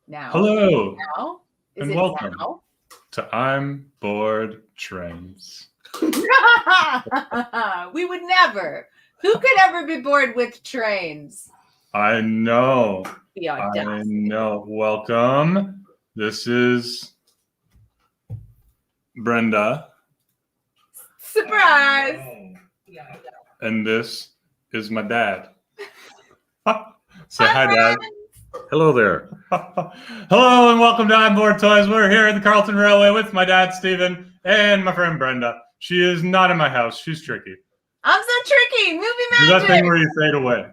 Now. Hello. Now? Is And it welcome now? to I'm Bored Trains. We would never. Who could ever be bored with trains? I know. The I audacity. know. Welcome. This is Brenda. Surprise! And this is my dad. Say hi, Dad. Hello there. Hello and welcome to I'm Bored Toys. We're here at the Carleton Railway with my dad, Stephen, and my friend Brenda. She is not in my house. She's tricky. I'm so tricky. Movie Do that magic. thing where you fade away.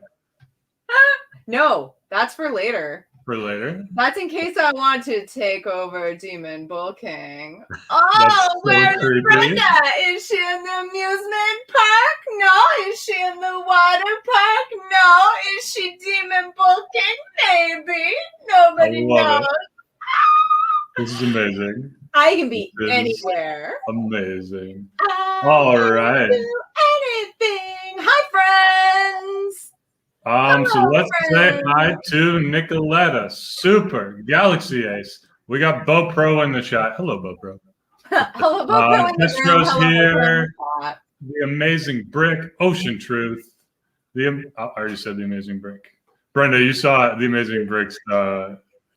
No, that's for later. For later. That's in case I want to take over Demon Bull King. That's Oh, so where's creepy. Brenda? Is she in the amusement park? No. Is she in the water park? No. Is she Demon Bull King? Maybe. Nobody I love knows. it. This is amazing. I can be This is anywhere. Amazing. I All can right. do anything. Hi, friends. So Hello, let's say friends. hi to Nicoletta, Super, Galaxy Ace. We got Bo Pro in the chat. Hello, Bo Pro. Hello, Bobo in the Distro's room. Hello, here. Bobo in the chat. The Amazing Brick, Ocean Truth. I already said The Amazing Brick. Brenda, you saw The Amazing Brick's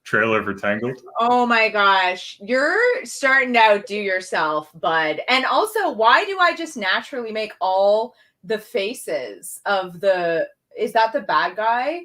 trailer for Tangled? Oh my gosh, you're starting to outdo yourself, bud. And also, why do I just naturally make all the faces of the? Is that the bad guy?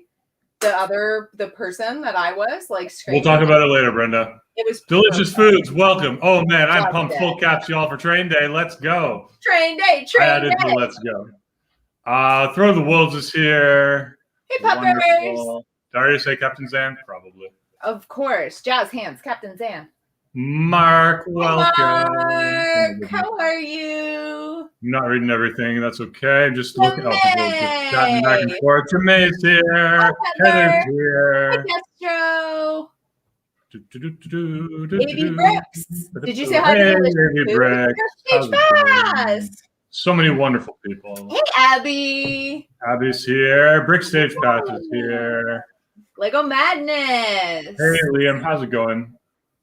The person that I was like We'll screaming? talk about it later, Brenda. It was Delicious perfect. foods, welcome. Oh man, I'm Loved pumped. it. Full caps, y'all, for train day. Let's go. Train day, I train added the day. let's go. Throw the Wolves is here. Hey, puppers. Wonderful. Did I already say Captain Zan? Probably. Of course, jazz hands, Captain Zan. Mark, welcome. Mark, how are you? I'm not reading everything. That's okay. I'm just looking. Oh, people are just Jermaine. chatting back and forth. Jermaine's here. Hi, Heather's Heather. here. Hi, Destro. Baby Baby Brooks. Did you say hi to Hey, Delicious Baby Food? Brooks. Stage Pass. So many wonderful people. Hey, Abby. Abby's here. Brick Stage Pass is here. Lego Madness. Hey, Liam. How's it going?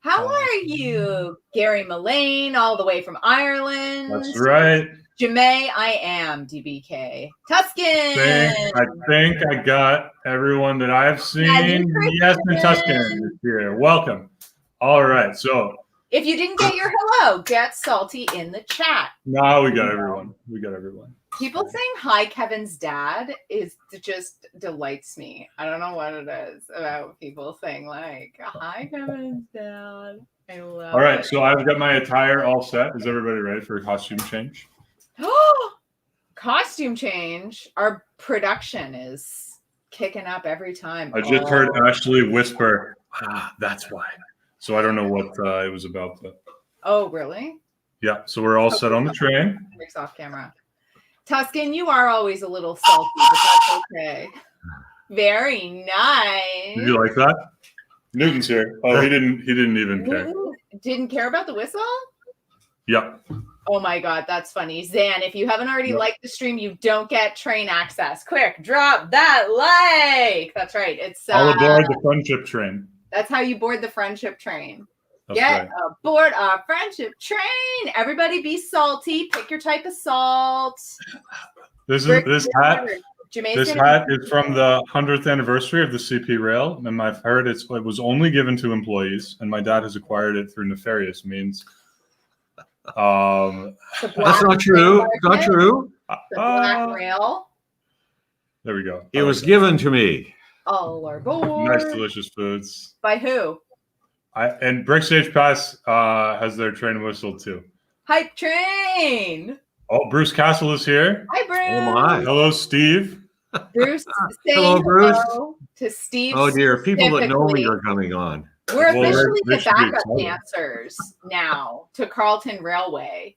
How are you? Gary Mullane, all the way from Ireland. That's right. Jemay, I am DBK. Tuscan. I think I got everyone that I've seen. Yes, and Tuscan is here. Welcome. All right. So If you didn't get your hello, get salty in the chat. now we got everyone. We got everyone. People saying hi, Kevin's dad is just delights me. I don't know what it is about people saying like hi, Kevin's dad. I love All right. it. So I've got my attire all set. Is everybody ready for a costume change? Costume change. Our production is kicking up every time. I just heard Ashley whisper, that's why. So I don't know what it was about. But Oh, really? yeah. So we're all set on the train. Mix off camera. Tuscan, you are always a little salty, but that's okay. Very nice. Did you like that? Newton's here. Oh, he didn't even care. Newton didn't care about the whistle? Yep. Oh my god, that's funny. Zan, if you haven't already liked the stream, you don't get train access. Quick, drop that like. That's right. It's All aboard the friendship train. that's how you board the friendship train. That's Get right. aboard our friendship train. Everybody be salty. Pick your type of salt. This Brick- hat. Jermaine's This gonna- hat is from the 100th anniversary of the CP Rail, and I've heard it was only given to employees, and my dad has acquired it through nefarious means. the That's black not true. rail Not market, true. The black rail. There we go. It was given to me. All are board. Nice, delicious foods. By who? And Brick Stage Pass has their train whistle too. Hype train. Oh, Bruce Castle is here. Hi, Bruce. Oh my. Hello, Steve. Bruce saying Hello, Bruce. hello to Steve. Oh dear, people that know me specifically. are coming on. We're Well, officially they the should be backup excited. dancers now to Carleton Railway.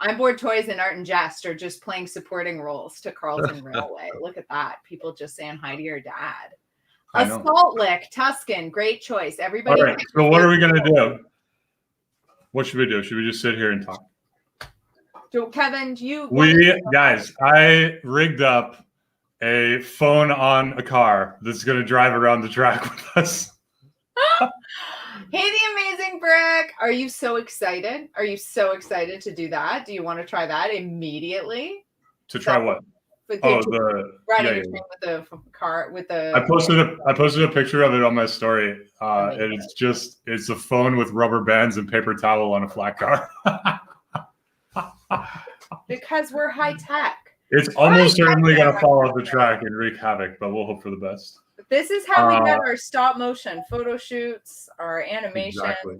I'm Bored Toys and Art and Jest are just playing supporting roles to Carleton Railway. Look at that. People just saying hi to your dad. I know. Assault Lick, Tuscan, great choice. Everybody. All right. So what are we gonna do? What should we do? Should we just sit here and talk? So, Kevin, you. Guys, I rigged up a phone on a car that's gonna drive around the track with us. Hey, the amazing Brick. Are you so excited? Are you so excited to do that? Do you want to try that immediately? To try what? With Oh, riding yeah, a train with the car with the. I posted a picture of it on my story, and it's a phone with rubber bands and paper towel on a flat car. Because we're high tech. It's almost certainly going to fall off the track and wreak havoc, but we'll hope for the best. This is how we get our stop motion photo shoots, our animation. Exactly.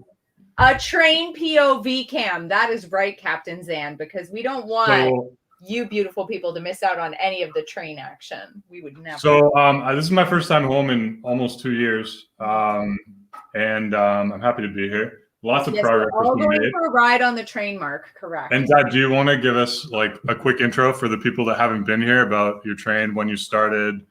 A train POV cam. That is right, Captain Zan, because we don't want you beautiful people to miss out on any of the train action. We would never. So this is my first time home in almost 2 years, and I'm happy to be here. Lots of progress has been made. For a ride on the train, Mark. Correct. And Dad, do you want to give us like a quick intro for the people that haven't been here about your train, when you started,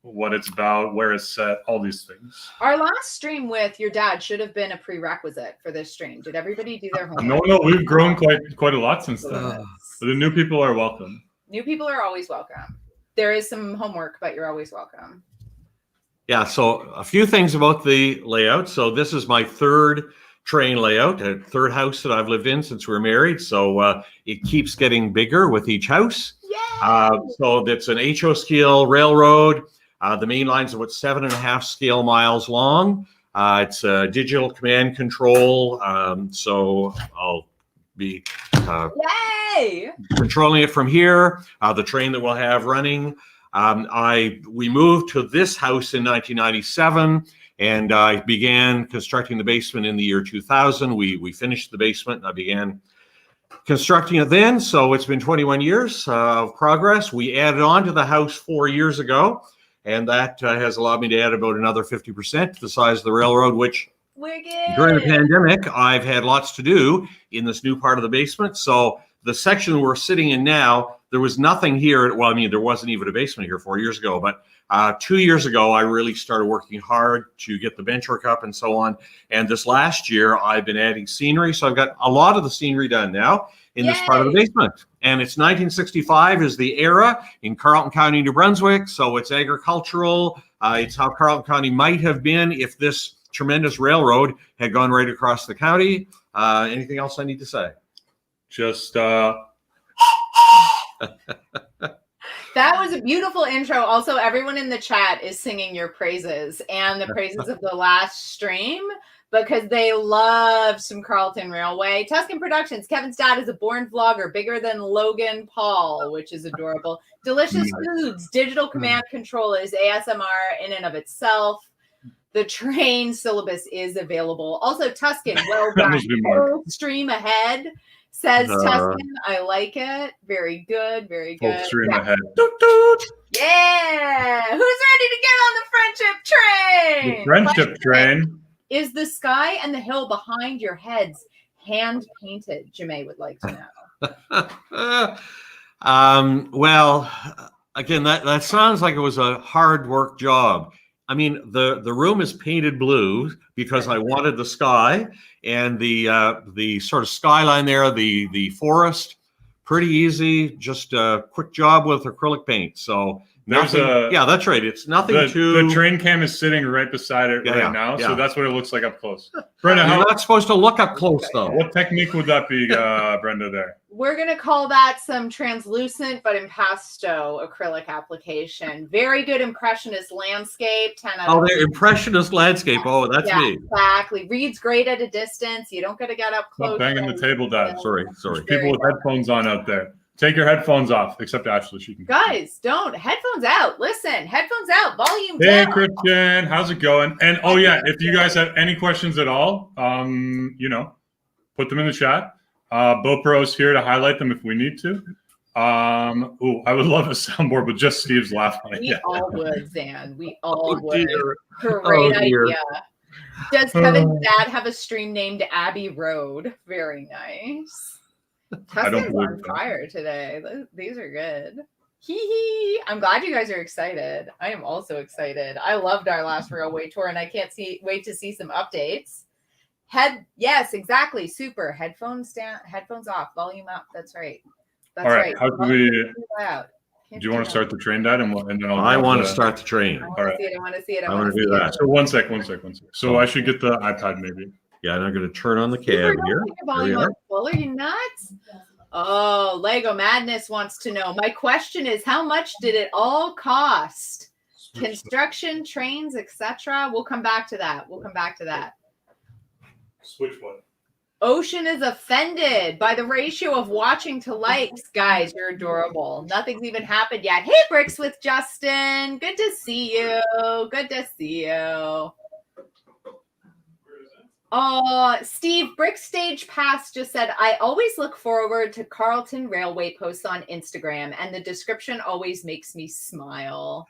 what it's about, where it's set, all these things? Our last stream with your dad should have been a prerequisite for this stream. Did everybody do their homework? No, we've grown quite a lot since then. But the new people are welcome. New people are always welcome. There is some homework, but you're always welcome. Yeah, so a few things about the layout. So this is my third train layout, a third house that I've lived in since we were married. So it keeps getting bigger with each house. So it's an HO scale railroad. The main line's about 7.5 scale miles long. It's a digital command control. So I'll be controlling it from here. The train that we'll have running. We moved to this house in 1997. And I began constructing the basement in the year 2000. We finished the basement. I began constructing it then. So it's been 21 years of progress. We added on to the house 4 years ago. And that has allowed me to add about another 50% to the size of the railroad, which during the pandemic, I've had lots to do in this new part of the basement. So the section we're sitting in now, there was nothing here. Well, I mean, there wasn't even a basement here 4 years ago, but 2 years ago, I really started working hard to get the benchwork up and so on. And this last year, I've been adding scenery. So I've got a lot of the scenery done now in this part of the basement. And it's 1965 is the era in Carleton County, New Brunswick. So it's agricultural. It's how Carleton County might have been if this tremendous railroad had gone right across the county. Anything else I need to say? Just that was a beautiful intro. Also, everyone in the chat is singing your praises and the praises of the last stream because they love some Carleton Railway. Tuscan Productions. Kevin's dad is a born vlogger, bigger than Logan Paul, which is adorable. Delicious Foods. Digital command control is ASMR in and of itself. The train syllabus is available. Also, Tuscan, well done. Full stream ahead. Says Tuscan, I like it. Very good, very good. Full stream ahead. Yeah. Who's ready to get on the friendship train? The friendship train. Is the sky and the hill behind your heads hand painted? Jamae would like to know. Well, again, that sounds like it was a hard work job. I mean, the room is painted blue because I wanted the sky and the sort of skyline there, the forest, pretty easy, just a quick job with acrylic paint. So yeah, that's right. It's nothing the train cam is sitting right beside it now, so that's what it looks like up close. Brenda, you're not supposed to look up close though. What technique would that be, Brenda? There. We're gonna call that some translucent but impasto acrylic application. Very good impressionist landscape. 10 out of 10. Oh, the impressionist landscape. Oh, that's me. Exactly. Reads great at a distance. You don't got to get up close. Stop banging the table, Dad. Sorry. There's people with headphones on out there. Take your headphones off, except Ashley. She can. Guys, don't. Headphones out. Listen, headphones out. Volume down. Hey, Christian. How's it going? And if you guys have any questions at all, put them in the chat. BoPro's here to highlight them if we need to. I would love a soundboard, but just Steve's laughing. We all would, Zan. We all would. Great idea. Does Kevin's dad have a stream named Abbey Road? Very nice. Tuscan's on fire today. These are good. Hee. I'm glad you guys are excited. I am also excited. I loved our last railway tour, and I can't wait to see some updates. Yes, exactly. Super. Headphones off. Volume up. That's right. All right. How do we? Do you want to start the train, Dad, and then I want to start the train. I want to see it. I want to see it. I want to do that. So one sec. So I should get the iPad maybe. Yeah, and I'm going to turn on the Super, cam here. don't put your volume on full. Are you nuts? Oh, Lego Madness wants to know. My question is, how much did it all cost? Construction, trains, etc. We'll come back to that. Switch what? Ocean is offended by the ratio of watching to likes. Guys, you're adorable. Nothing's even happened yet. Hey, Bricks with Justin. Good to see you. Oh, Steve, Brick Stage Pass just said, I always look forward to Carleton Railway posts on Instagram, and the description always makes me smile.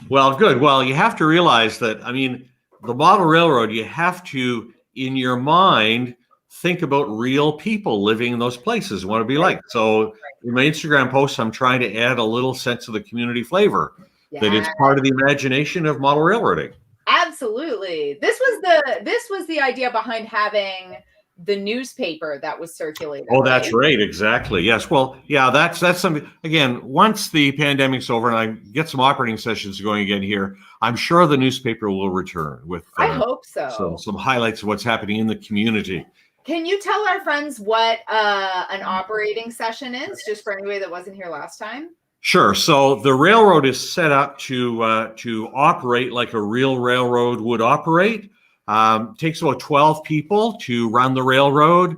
Well, good. Well, you have to realize that, I mean, the model railroad, you have to, in your mind, think about real people living in those places, what it'd be like. So in my Instagram posts, I'm trying to add a little sense of the community flavor, that it's part of the imagination of model railroading. Absolutely. This was the idea behind having the newspaper that was circulated. Oh, that's right. Exactly. Yes. Well, yeah, that's something. Again, once the pandemic's over and I get some operating sessions going again here, I'm sure the newspaper will return with I hope so. Some highlights of what's happening in the community. Can you tell our friends what an operating session is, just for anybody that wasn't here last time? Sure. So the railroad is set up to operate like a real railroad would operate. Takes about 12 people to run the railroad.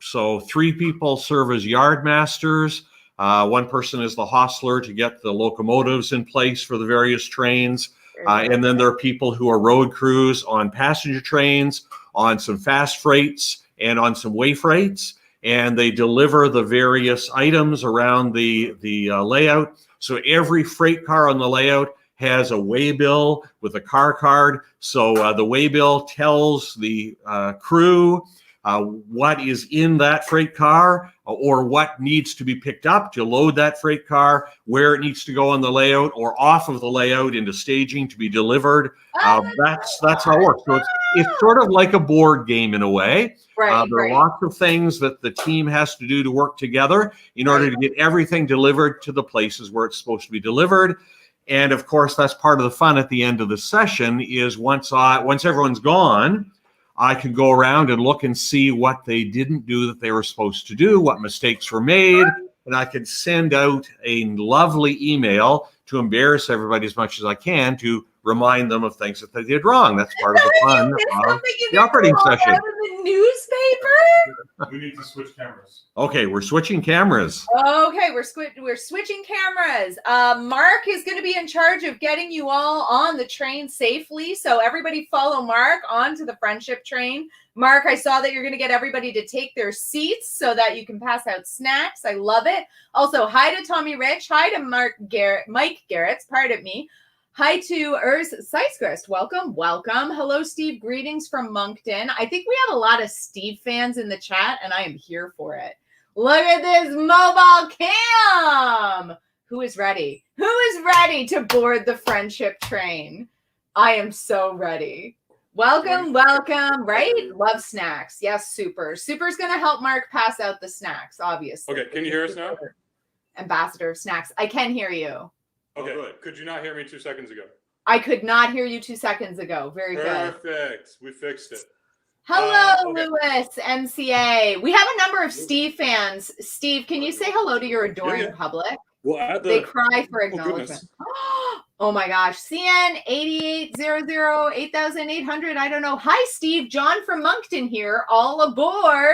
So 3 people serve as yard masters. 1 person is the hostler to get the locomotives in place for the various trains. And then there are people who are road crews on passenger trains, on some fast freights, and on some way freights. And they deliver the various items around the layout. So every freight car on the layout has a waybill with a car card. So the waybill tells the crew what is in that freight car or what needs to be picked up to load that freight car, where it needs to go on the layout or off of the layout into staging to be delivered. That's how it works. So it's sort of like a board game in a way. There are lots of things that the team has to do to work together in order to get everything delivered to the places where it's supposed to be delivered. And of course, that's part of the fun at the end of the session is once everyone's gone, I can go around and look and see what they didn't do that they were supposed to do, what mistakes were made, and I can send out a lovely email to embarrass everybody as much as I can to remind them of things that they did wrong. That's part of the fun of the operating session. The newspaper? We need to switch cameras. Okay, we're switching cameras. Okay, we're switching cameras. Mark is going to be in charge of getting you all on the train safely. So everybody follow Mark onto the friendship train. Mark, I saw that you're going to get everybody to take their seats so that you can pass out snacks. I love it. Also, hi to Tommy Rich. Hi to Mike Garrett's. Pardon me. Hi to Urs Seisgrist. Welcome. Hello, Steve. Greetings from Moncton. I think we have a lot of Steve fans in the chat, and I am here for it. Look at this mobile cam. Who is ready? Who is ready to board the friendship train? I am so ready. Welcome. Right? Love snacks. Yes, Super. Super's going to help Mark pass out the snacks, obviously. Okay, can you hear us now? Ambassador of Snacks. I can hear you. Okay, could you not hear me 2 seconds ago? I could not hear you 2 seconds ago. Very good. Perfect. We fixed it. Hello, Lewis, MCA. We have a number of Steve fans. Steve, can you say hello to your adoring public? Well, they cry for acknowledgement. Oh my gosh. CN 8800 8800. I don't know. Hi, Steve. John from Moncton here. All aboard.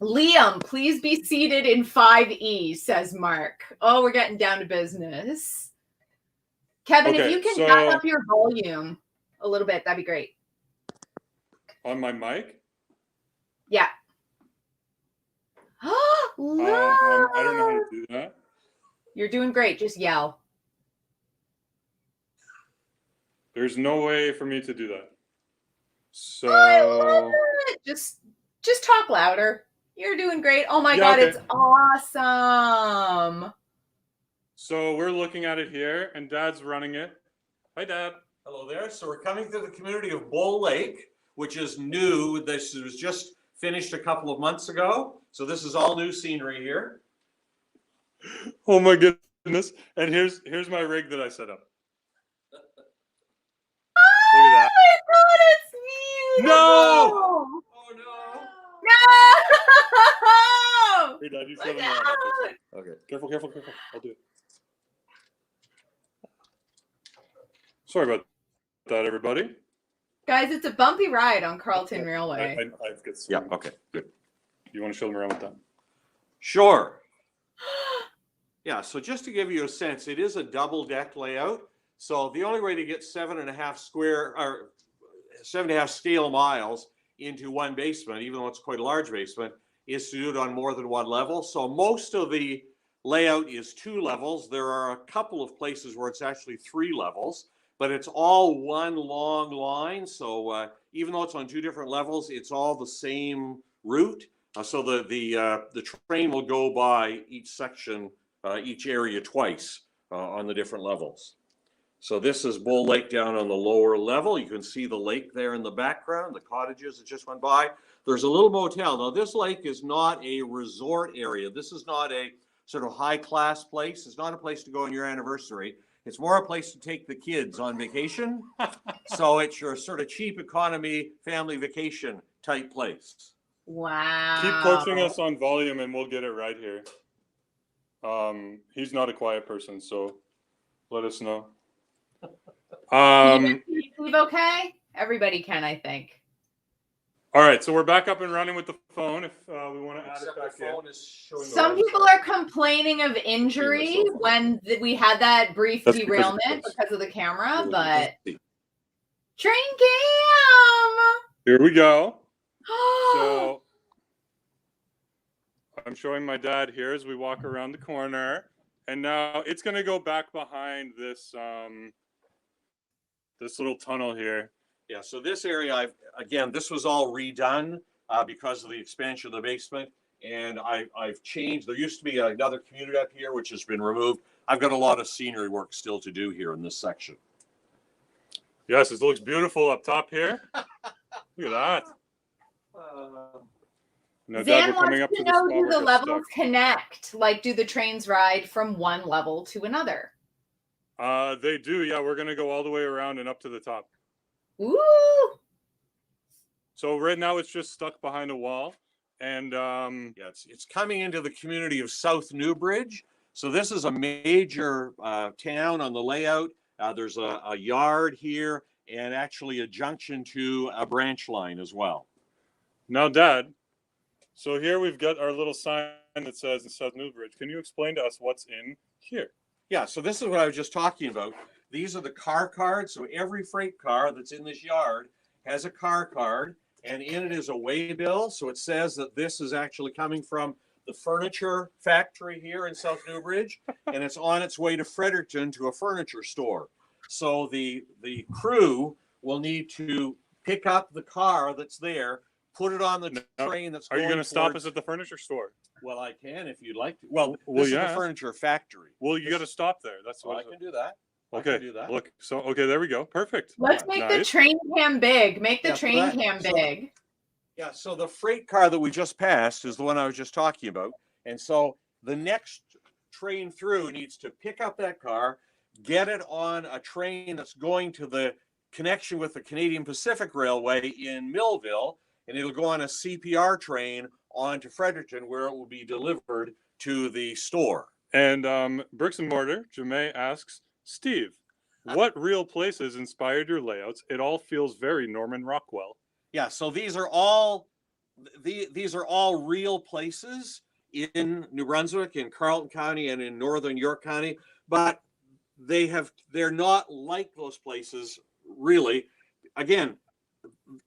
Liam, please be seated in 5E, says Mark. Oh, we're getting down to business. Kevin, if you can back up your volume a little bit, that'd be great. On my mic? Yeah. I don't know how to do that. You're doing great. Just yell. There's no way for me to do that. So I love it. Just talk louder. You're doing great. Oh my God, it's awesome. So we're looking at it here, and Dad's running it. Hi, Dad. Hello there. So we're coming to the community of Bull Lake, which is new. This was just finished a couple of months ago. So this is all new scenery here. Oh my goodness! And here's my rig that I set up. Look at that. Oh my God, it's beautiful. No! Oh no! No! Here, Dad, you Look shut him out. down. Okay. Careful. I'll do it. Sorry about that, everybody. Guys, it's a bumpy ride on Carleton Railway. I've got some. Yeah. Okay. Good. You want to show them around with that? Sure. Yeah. So just to give you a sense, it is a double deck layout. So the only way to get 7.5 scale miles into one basement, even though it's quite a large basement, is to do it on more than one level. So most of the layout is 2 levels. There are a couple of places where it's actually 3 levels, but it's all one long line. So even though it's on 2 different levels, it's all the same route. So the train will go by each section, each area twice on the different levels. So this is Bull Lake down on the lower level. You can see the lake there in the background, the cottages that just went by. There's a little motel. Now this lake is not a resort area. This is not a sort of high class place. It's not a place to go on your anniversary. It's more a place to take the kids on vacation. So it's your sort of cheap economy family vacation type place. Wow. Keep coaching us on volume and we'll get it right here. He's not a quiet person, so let us know. Can you Steve okay? Everybody can, I think. All right, so we're back up and running with the phone if we want to add it back in. Some people are complaining of injury when we had that brief derailment because of the camera, but train cam. Here we go. So I'm showing my dad here as we walk around the corner, and now it's going to go back behind this this little tunnel here. Yeah, so this area, again, this was all redone because of the expansion of the basement, and I've changed. There used to be another community up here, which has been removed. I've got a lot of scenery work still to do here in this section. Yes, it looks beautiful up top here. Look at that. Now, Zan Dad, we're coming up wants to to know, do the stuck. levels connect? Like, do the trains ride from one level to another? They do, yeah. We're gonna go all the way around and up to the top. Ooh. So right now it's just stuck behind a wall, and yeah, it's coming into the community of South Newbridge. So this is a major town on the layout. There's a yard here and actually a junction to a branch line as well. Now, Dad, so here we've got our little sign that says South Newbridge. Can you explain to us what's in here? Yeah, so this is what I was just talking about. These are the car cards. So every freight car that's in this yard has a car card, and in it is a waybill. So it says that this is actually coming from the furniture factory here in South Newbridge, and it's on its way to Fredericton to a furniture store. So the crew will need to pick up the car that's there, put it on the train that's going. Are you going to stop us at the furniture store? Well, I can if you'd like to. Well, this is the furniture factory. Well, you got to stop there. That's what I can do that. Okay. Do that. Look. So okay, there we go. Perfect. Let's make the train cam big. Make the train cam big. Yeah. So the freight car that we just passed is the one I was just talking about, and so the next train through needs to pick up that car, get it on a train that's going to the connection with the Canadian Pacific Railway in Millville, and it'll go on a CPR train on to Fredericton, where it will be delivered to the store. And Bricks and Mortar, Jemay asks, Steve, what real places inspired your layouts? It all feels very Norman Rockwell. Yeah, so these are all real places in New Brunswick, in Carleton County, and in Northern York County, but they're not like those places really. Again,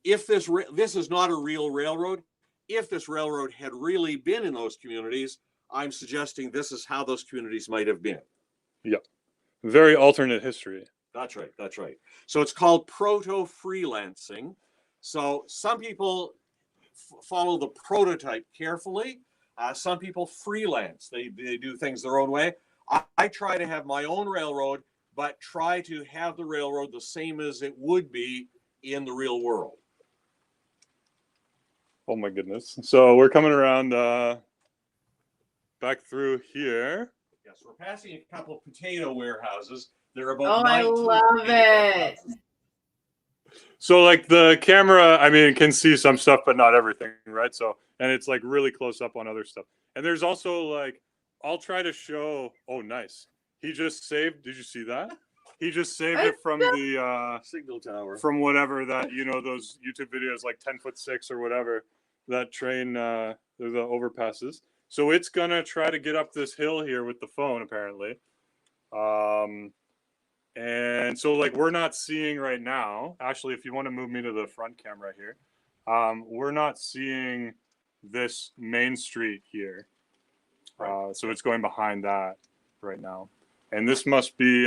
if this is not a real railroad, if this railroad had really been in those communities, I'm suggesting this is how those communities might have been. Yeah. Very alternate history. That's right. That's right. So it's called proto-freelancing. So some people follow the prototype carefully. Some people freelance. They do things their own way. I try to have my own railroad, but try to have the railroad the same as it would be in the real world. Oh my goodness. So we're coming around back through here. Yes, we're passing a couple of potato warehouses. They're about Oh, I 19 love it. So like the camera, I mean, it can see some stuff, but not everything, right? So, and it's like really close up on other stuff. And there's also like, I'll try to show. Oh, nice. He just saved. Did you see that? He just saved it from the signal tower, from whatever that, you know, those YouTube videos like 10'6" or whatever, that train, the overpasses. So it's gonna try to get up this hill here with the phone apparently. And so like we're not seeing right now. Actually, if you want to move me to the front camera here, we're not seeing this main street here. So it's going behind that right now. And this must be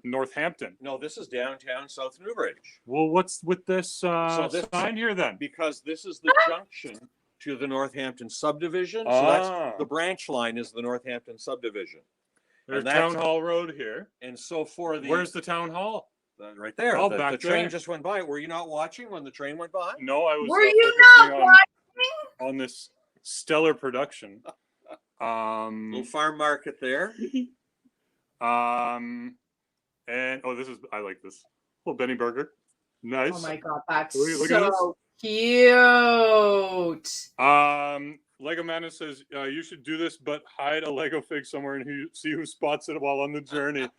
Northampton. No, this is downtown South Newbridge. Well, what's with this sign here then? Because this is the junction to the Northampton subdivision. So that's the branch line is the Northampton subdivision. There's Town Hall Road here. And so for the... Where's the Town Hall? Right there. Oh, the train just went by. Were you not watching when the train went by? No, I was. Were you not watching? On this stellar production. Little farm market there. And oh, this is, I like this. Little Benny Burger. Nice. Oh my God, that's look so cute. Lego Madness says you should do this, but hide a Lego fig somewhere and see who spots it while on the journey.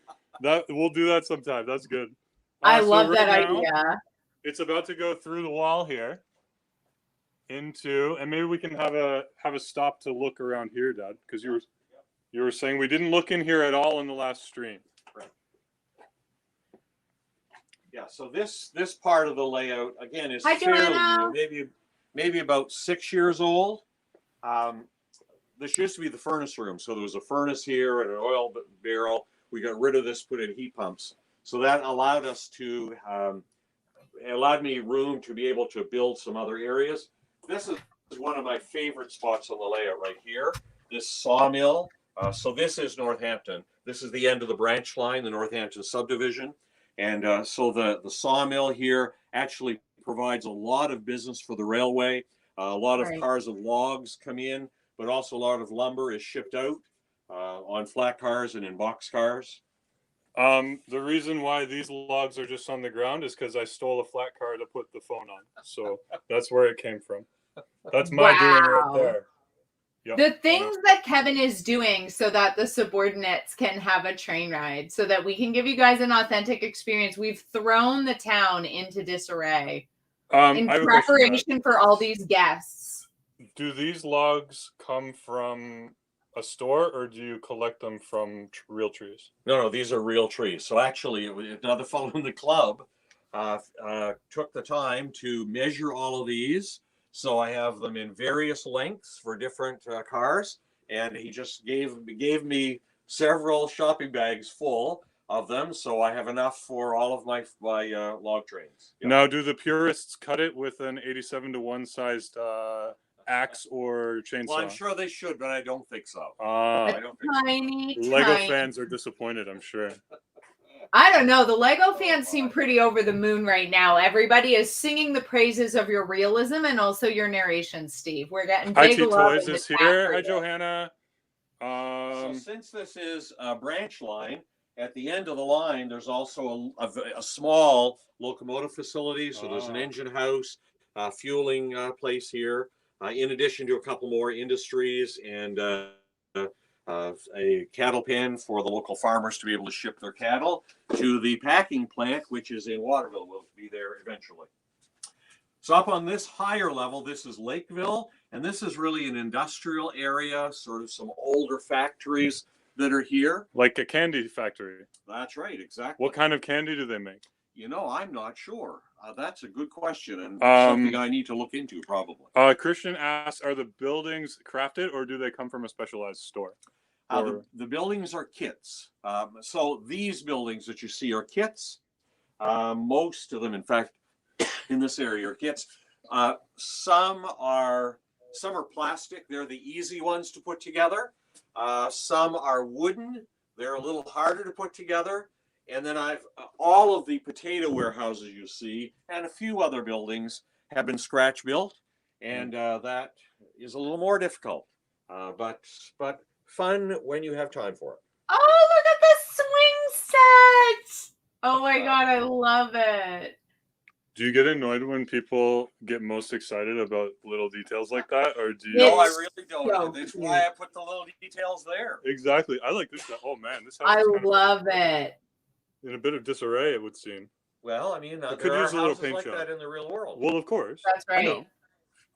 That we'll do that sometime. That's good. I love so that right now, idea. It's about to go through the wall here into, and maybe we can have a stop to look around here, Dad, because you were saying we didn't look in here at all in the last stream. Right. Yeah. So this part of the layout again is fairly new, maybe about 6 years old. This used to be the furnace room, so there was a furnace here and an oil barrel. We got rid of this, put in heat pumps, so that allowed us to allowed me room to be able to build some other areas. This is one of my favorite spots on the layout right here. This sawmill. So this is Northampton. This is the end of the branch line, the Northampton subdivision, and so the sawmill here actually provides a lot of business for the railway. A lot of cars of logs come in, but also a lot of lumber is shipped out on flat cars and in box cars. The reason why these logs are just on the ground is because I stole a flat car to put the phone on. So that's where it came from. That's my doing right there. Yep. The things that Kevin is doing so that the subordinates can have a train ride, so that we can give you guys an authentic experience. We've thrown the town into disarray. In preparation for all these guests. Do these logs come from a store or do you collect them from real trees? No, these are real trees. So actually, another fellow in the club took the time to measure all of these. So I have them in various lengths for different cars, and he just gave me several shopping bags full of them, so I have enough for all of my log trains. Yep. Now, do the purists cut it with an 87:1 sized axe or chainsaw? Well, I'm sure they should, but I don't think so. I don't think so. Lego fans are disappointed, I'm sure. I don't know. The Lego fans seem pretty over the moon right now. Everybody is singing the praises of your realism and also your narration, Steve. We're getting big love. Toys is here. Hi, Johanna. So since this is a branch line, at the end of the line, there's also a small locomotive facility. So there's an engine house, fueling place here, in addition to a couple more industries and a cattle pen for the local farmers to be able to ship their cattle to the packing plant, which is in Waterville. We'll be there eventually. So up on this higher level, this is Lakeville, and this is really an industrial area, sort of some older factories that are here. Like a candy factory. That's right, exactly. What kind of candy do they make? You know, I'm not sure. That's a good question, and something I need to look into probably. Christian asks, are the buildings crafted or do they come from a specialized store? The buildings are kits. So these buildings that you see are kits. Most of them, in fact, in this area are kits. Some are plastic. They're the easy ones to put together. Some are wooden. They're a little harder to put together. And then all of the potato warehouses you see and a few other buildings have been scratch built, and that is a little more difficult, but fun when you have time for it. Oh, look at the swing set. Oh my God, I love it. Do you get annoyed when people get most excited about little details like that, or do you? No, I It's really don't. so That's cute. why I put the little details there. Exactly. I like this stuff. Oh man, this house I is kind love it. of in a bit of disarray, it would seem. Well, I mean, It there could are use a little houses paint like job. that in the real world. Well, of course. That's I know. right.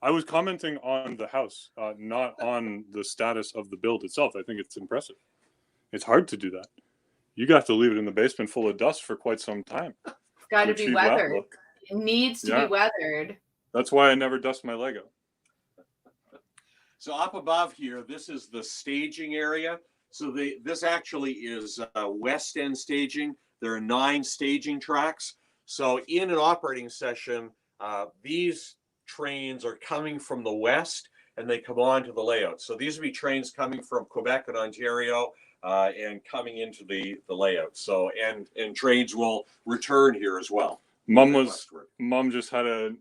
I was commenting on the house, not on the status of the build itself. I think it's impressive. It's hard to do that. You got to leave it in the basement full of dust for quite some time. It's got to be achieve that weathered. look. It needs to be weathered. That's why I never dust my Lego. So up above here, this is the staging area. So this actually is West End staging. There are 9 staging tracks. So in an operating session, these trains are coming from the west and they come on to the layout. So these will be trains coming from Quebec and Ontario and coming into the layout. So and trains will return here as well. Mom just had a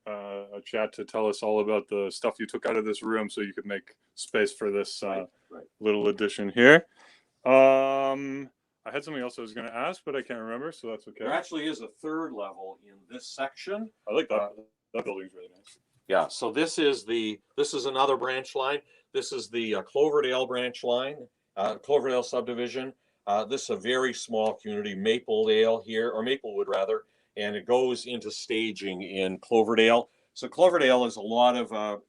chat to tell us all about the stuff you took out of this room so you could make space for this little addition here. I had something else I was going to ask, but I can't remember, so that's okay. There actually is a 3rd level in this section. I like that. That building's really nice. Yeah, so this is another branch line. This is the Cloverdale branch line, Cloverdale subdivision. This is a very small community, Mapledale here, or Maplewood rather, and it goes into staging in Cloverdale. So Cloverdale is a lot of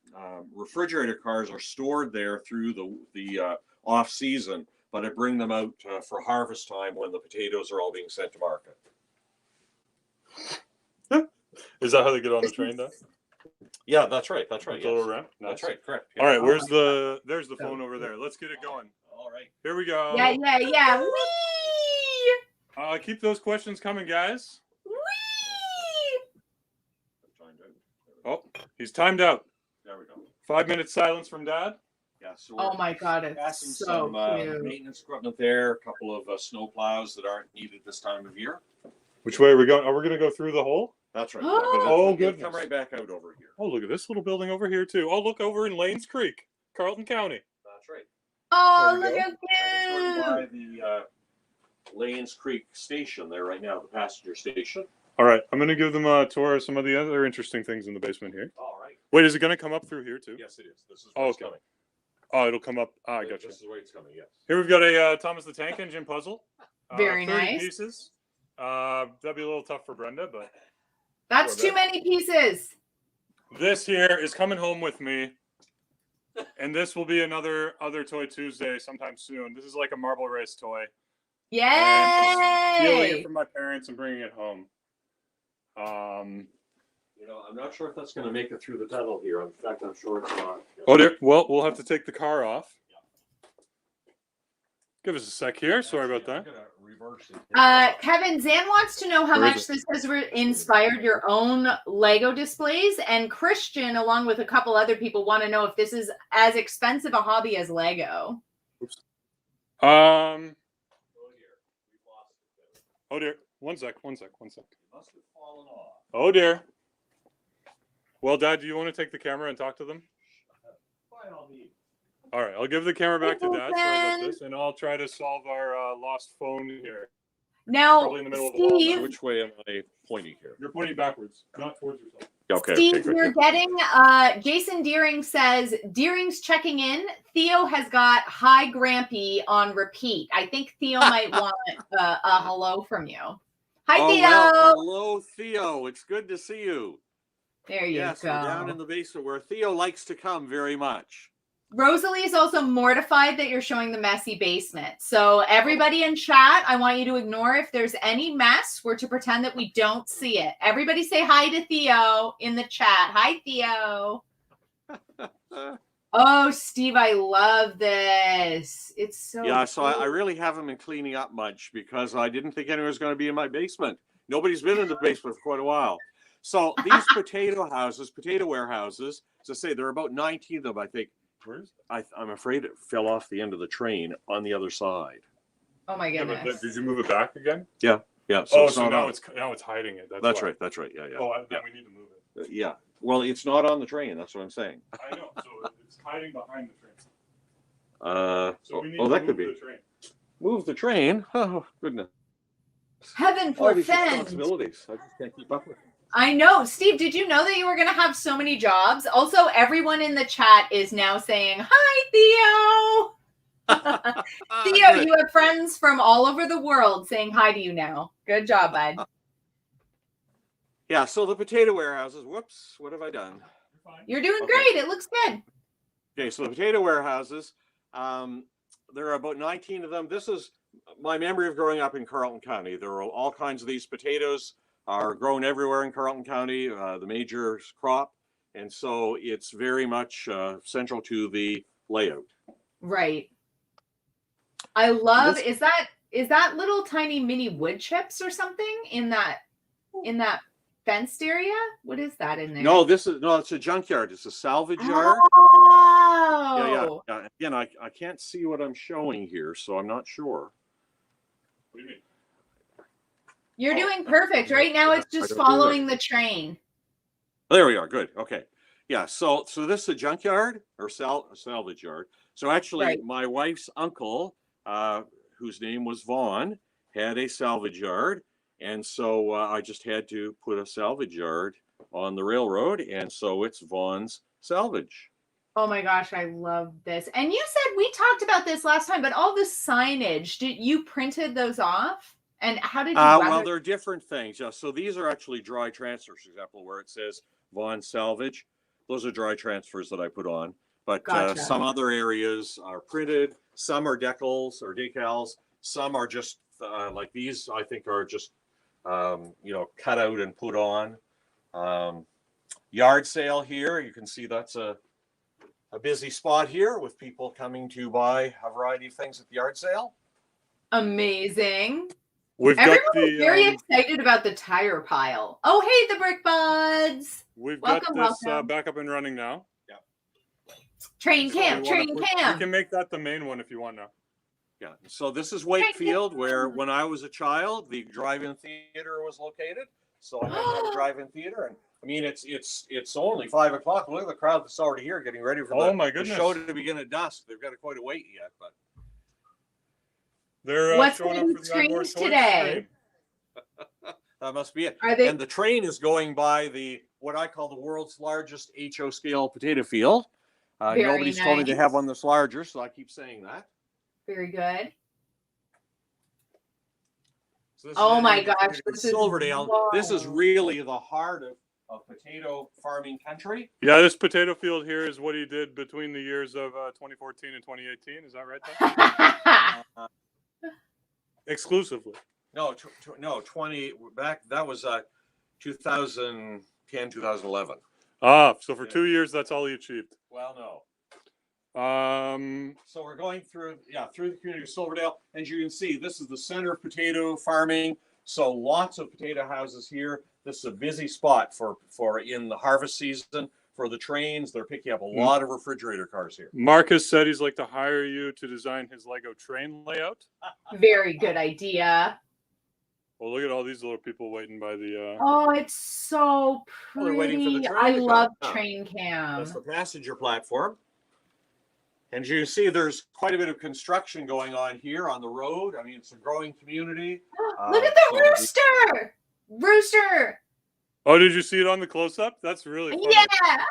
refrigerator cars are stored there through the off season, but I bring them out for harvest time when the potatoes are all being sent to market. Is that how they get on the train, though? Yeah, that's right. That's right. Yes. Little ramp? Nice. That's right. Correct. Yeah. All right. There's the phone over there. Let's get it going. All right. Here we go. Yeah. Whee! Keep those questions coming, guys. Whee! Oh, he's timed out. There we go. 5 minutes silence from Dad. Yeah. So Oh my God, it's passing so some cute. maintenance equipment there. A couple of snow plows that aren't needed this time of year. Which way are we going? Are we going to go through the hole? That's right. Oh, goodness. Come right back out over here. Oh, look at this little building over here, too. Oh, look over in Lanes Creek, Carleton County. That's right. Oh, There we look go. how By the Lanes Creek station there right now, the passenger station. All right. I'm going to give them a tour of some of the other interesting things in the basement here. All right. Wait, is it going to come up through here, too? Yes, it is. This is where it's okay. coming. Oh, it'll come up. I gotcha. This is where it's coming, yes. Here we've got a Thomas the Tank Engine puzzle. Very 30 nice. pieces. That'd be a little tough for Brenda, but That's too many pieces. this here is coming home with me. And this will be another Toy Tuesday sometime soon. This is like a marble race toy. And stealing it Yay! from my parents and bringing it home. You know, I'm not sure if that's going to make it through the tunnel here. In fact, I'm sure it's not. Oh, dear. Well, we'll have to take the car off. Give us a sec here. Sorry about that. I'm going to reverse it. Kevin, Zan wants to know how Where much this has inspired your own Lego displays, and Christian, along with a couple other people, want to know if this is as expensive a hobby as Lego. Oops. Oh dear. One sec. It must have fallen off. Oh dear. Well, Dad, do you want to take the camera and talk to them? By all means. All right, I'll give the camera back to Dad. Sorry about Open. this, and I'll try to solve our lost phone here. Now, Probably in the middle of the wall. Steve, Which way am I pointing here? You're pointing backwards, not towards yourself. Okay. Steve, good. you're getting Jason Deering says Deering's checking in. Theo has got hi Grampy on repeat. I think Theo might want a hello from you. Hi, Theo. Well, hello, Theo. It's good to see you. There you Yes, go. we're down in the basement where Theo likes to come very much. Rosalie is also mortified that you're showing the messy basement. So everybody in chat, I want you to ignore if there's any mess. We're to pretend that we don't see it. Everybody say hi to Theo in the chat. Hi, Theo. Oh, Steve, I love this. It's so Yeah, so I cute. really haven't been cleaning up much because I didn't think anyone was going to be in my basement. Nobody's been in the basement for quite a while. So these potato warehouses, as I say, there are about 19 of them, I think. I'm afraid it fell off the end of the train on the other side. Oh my Yeah, goodness. but did you move it back again? Yeah. So it's not now on. it's hiding it. That's why. right. That's right. Yeah. Oh, then we need to move it. Yeah. Well, it's not on the train. That's what I'm saying. I know. So it's hiding behind the train. So we need Oh, to that move could be. the train. move the train. Oh, goodness. Heaven All these forfend. responsibilities. I just can't keep up with them. I know. Steve, did you know that you were going to have so many jobs? Also, everyone in the chat is now saying, hi, Theo. Theo, Good. you have friends from all over the world saying hi to you now. Good job, bud. Yeah, so the potato warehouses. Whoops, what have I done? You're doing Okay. great. It looks good. Okay, so the potato warehouses, there are about 19 of them. This is my memory of growing up in Carleton County. There are all kinds of these potatoes are grown everywhere in Carleton County, the major crop. And so it's very much central to the layout. Right. I love, is that little tiny mini wood chips or something in that fenced area? What is that in there? No, it's a junkyard. It's a salvage yard. Oh. Yeah. Again, I can't see what I'm showing here, so I'm not sure. What do you mean? You're doing perfect. Right now it's just following the train. There we are. Good. Okay. Yeah. So this is a junkyard or salvage yard. So actually, Right. my wife's uncle, whose name was Vaughn, had a salvage yard, and so I just had to put a salvage yard on the railroad, and so it's Vaughn's Salvage. Oh my gosh, I love this. And you said we talked about this last time, but all the signage, you printed those off? And how did you well, they're different things. Yeah. So these are actually dry transfers, for example, where it says Vaughan Salvage. Those are dry transfers that I put on. But Gotcha. some other areas are printed. Some are decals or decals. Some are just like these, I think, are just, cut out and put on. Yard sale here. You can see that's a busy spot here with people coming to buy a variety of things at the yard sale. Amazing. Everyone's very excited about the tire pile. Oh, hey, the Brick Buds. We've welcome, got this welcome. back up and running now. Yeah. Train cam. We can make that the main one if you want now. Yeah. So this is Wakefield, where when I was a child, the drive-in theater was located. So I have a drive-in theater, and I mean it's only 5 o'clock. Look at the crowd that's already here, getting ready for the show to begin at dusk. They've got quite a wait yet, but they're what's showing getting up for the onboard screens today? That must be it. Are they? And the train is going by what I call the world's largest HO scale potato field. Nobody's told me to have one that's larger, so I keep saying that. Very good. So oh my gosh, this is Silverdale. Wow. This is really the heart of potato farming country. Yeah, this potato field here is what he did between the years of 2014 and 2018. Is that right? Exclusively. No, 20 back. That was 2010, 2011. Ah, so for 2 years, that's all he achieved. Well, no. So we're going through the community of Silverdale, and you can see this is the center of potato farming. So lots of potato houses here. This is a busy spot for in the harvest season for the trains. They're picking up a lot of refrigerator cars here. Marcus said he's like to hire you to design his Lego train layout. Very good idea. Well, look at all these little people waiting by the. Oh, it's so pretty. They're waiting for the train I to come. love train cam. That's the passenger platform. And you see there's quite a bit of construction going on here on the road. I mean, it's a growing community. Look at the rooster! Rooster! Oh, did you see it on the close-up? That's really funny. Yeah!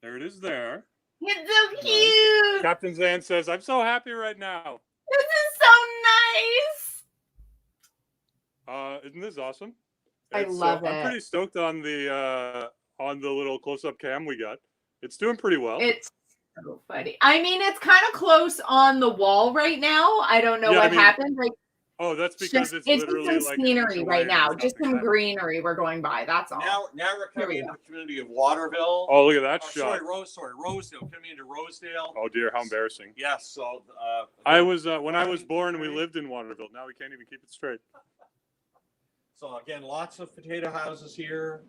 There it is there. It's so cute! Captain Zan says, I'm so happy right now. This is so nice! Isn't this awesome? I love it. I'm pretty stoked on the little close-up cam we got. It's doing pretty well. It's so funny. I mean, it's kind of close on the wall right now. I don't know what happened. Like, oh, that's because it's literally just some scenery right now. Just some like greenery we're going by. That's all. Now we're coming into the community of Waterville. Oh, look at that shot. Rosedale. Coming into Rosedale. Oh dear, how embarrassing. Yes. So I was when I was born, we lived in Waterville. Now we can't even keep it straight. So again, lots of potato houses here.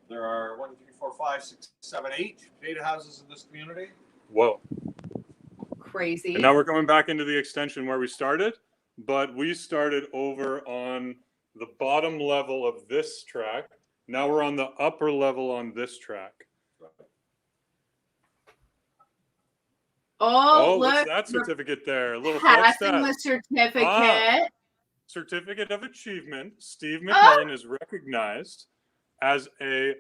There are 1, 2, 3, 4, 5, 6, 7, 8 potato houses in this community. Whoa. Crazy. And now we're coming back into the extension where we started, but we started over on the bottom level of this track. Now we're on the upper level on this track. Oh, what's look, that certificate there? A little flex passing the test. certificate. Certificate of Achievement. Steve Oh. McMillan is recognized as a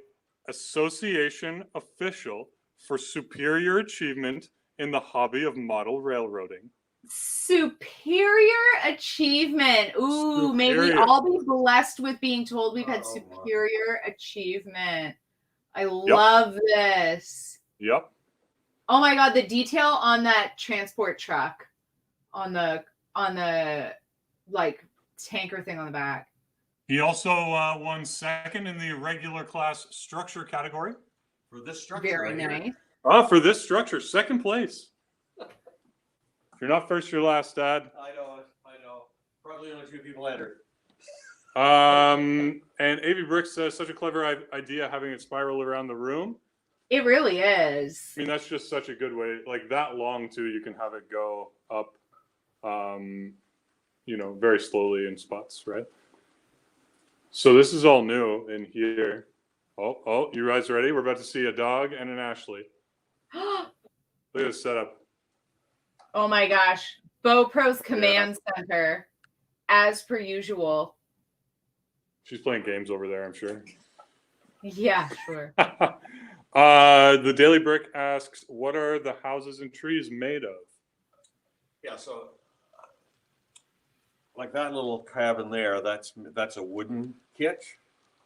association official for superior achievement in the hobby of model railroading. Superior achievement. Ooh, may we Superior. all be blessed with being told we've had superior achievement. I love this. Yep. Oh my god, the detail on that transport truck, on the like tanker thing on the back. He also won second in the regular class structure category. For this structure. Very nice. For this structure, second place. If you're not first, you're last, Dad. I know. Probably only 2 people entered. And AV Bricks says such a clever idea having it spiral around the room. It really is. I mean, that's just such a good way. Like that long too, you can have it go up, very slowly in spots, right? So this is all new in here. Oh, you guys ready? We're about to see a dog and an Ashley. Look at the setup. Oh my gosh. BoPro's command center, as per usual. She's playing games over there, I'm sure. Yeah, sure. The Daily Brick asks, what are the houses and trees made of? Yeah, so like that little cabin there, that's a wooden kit.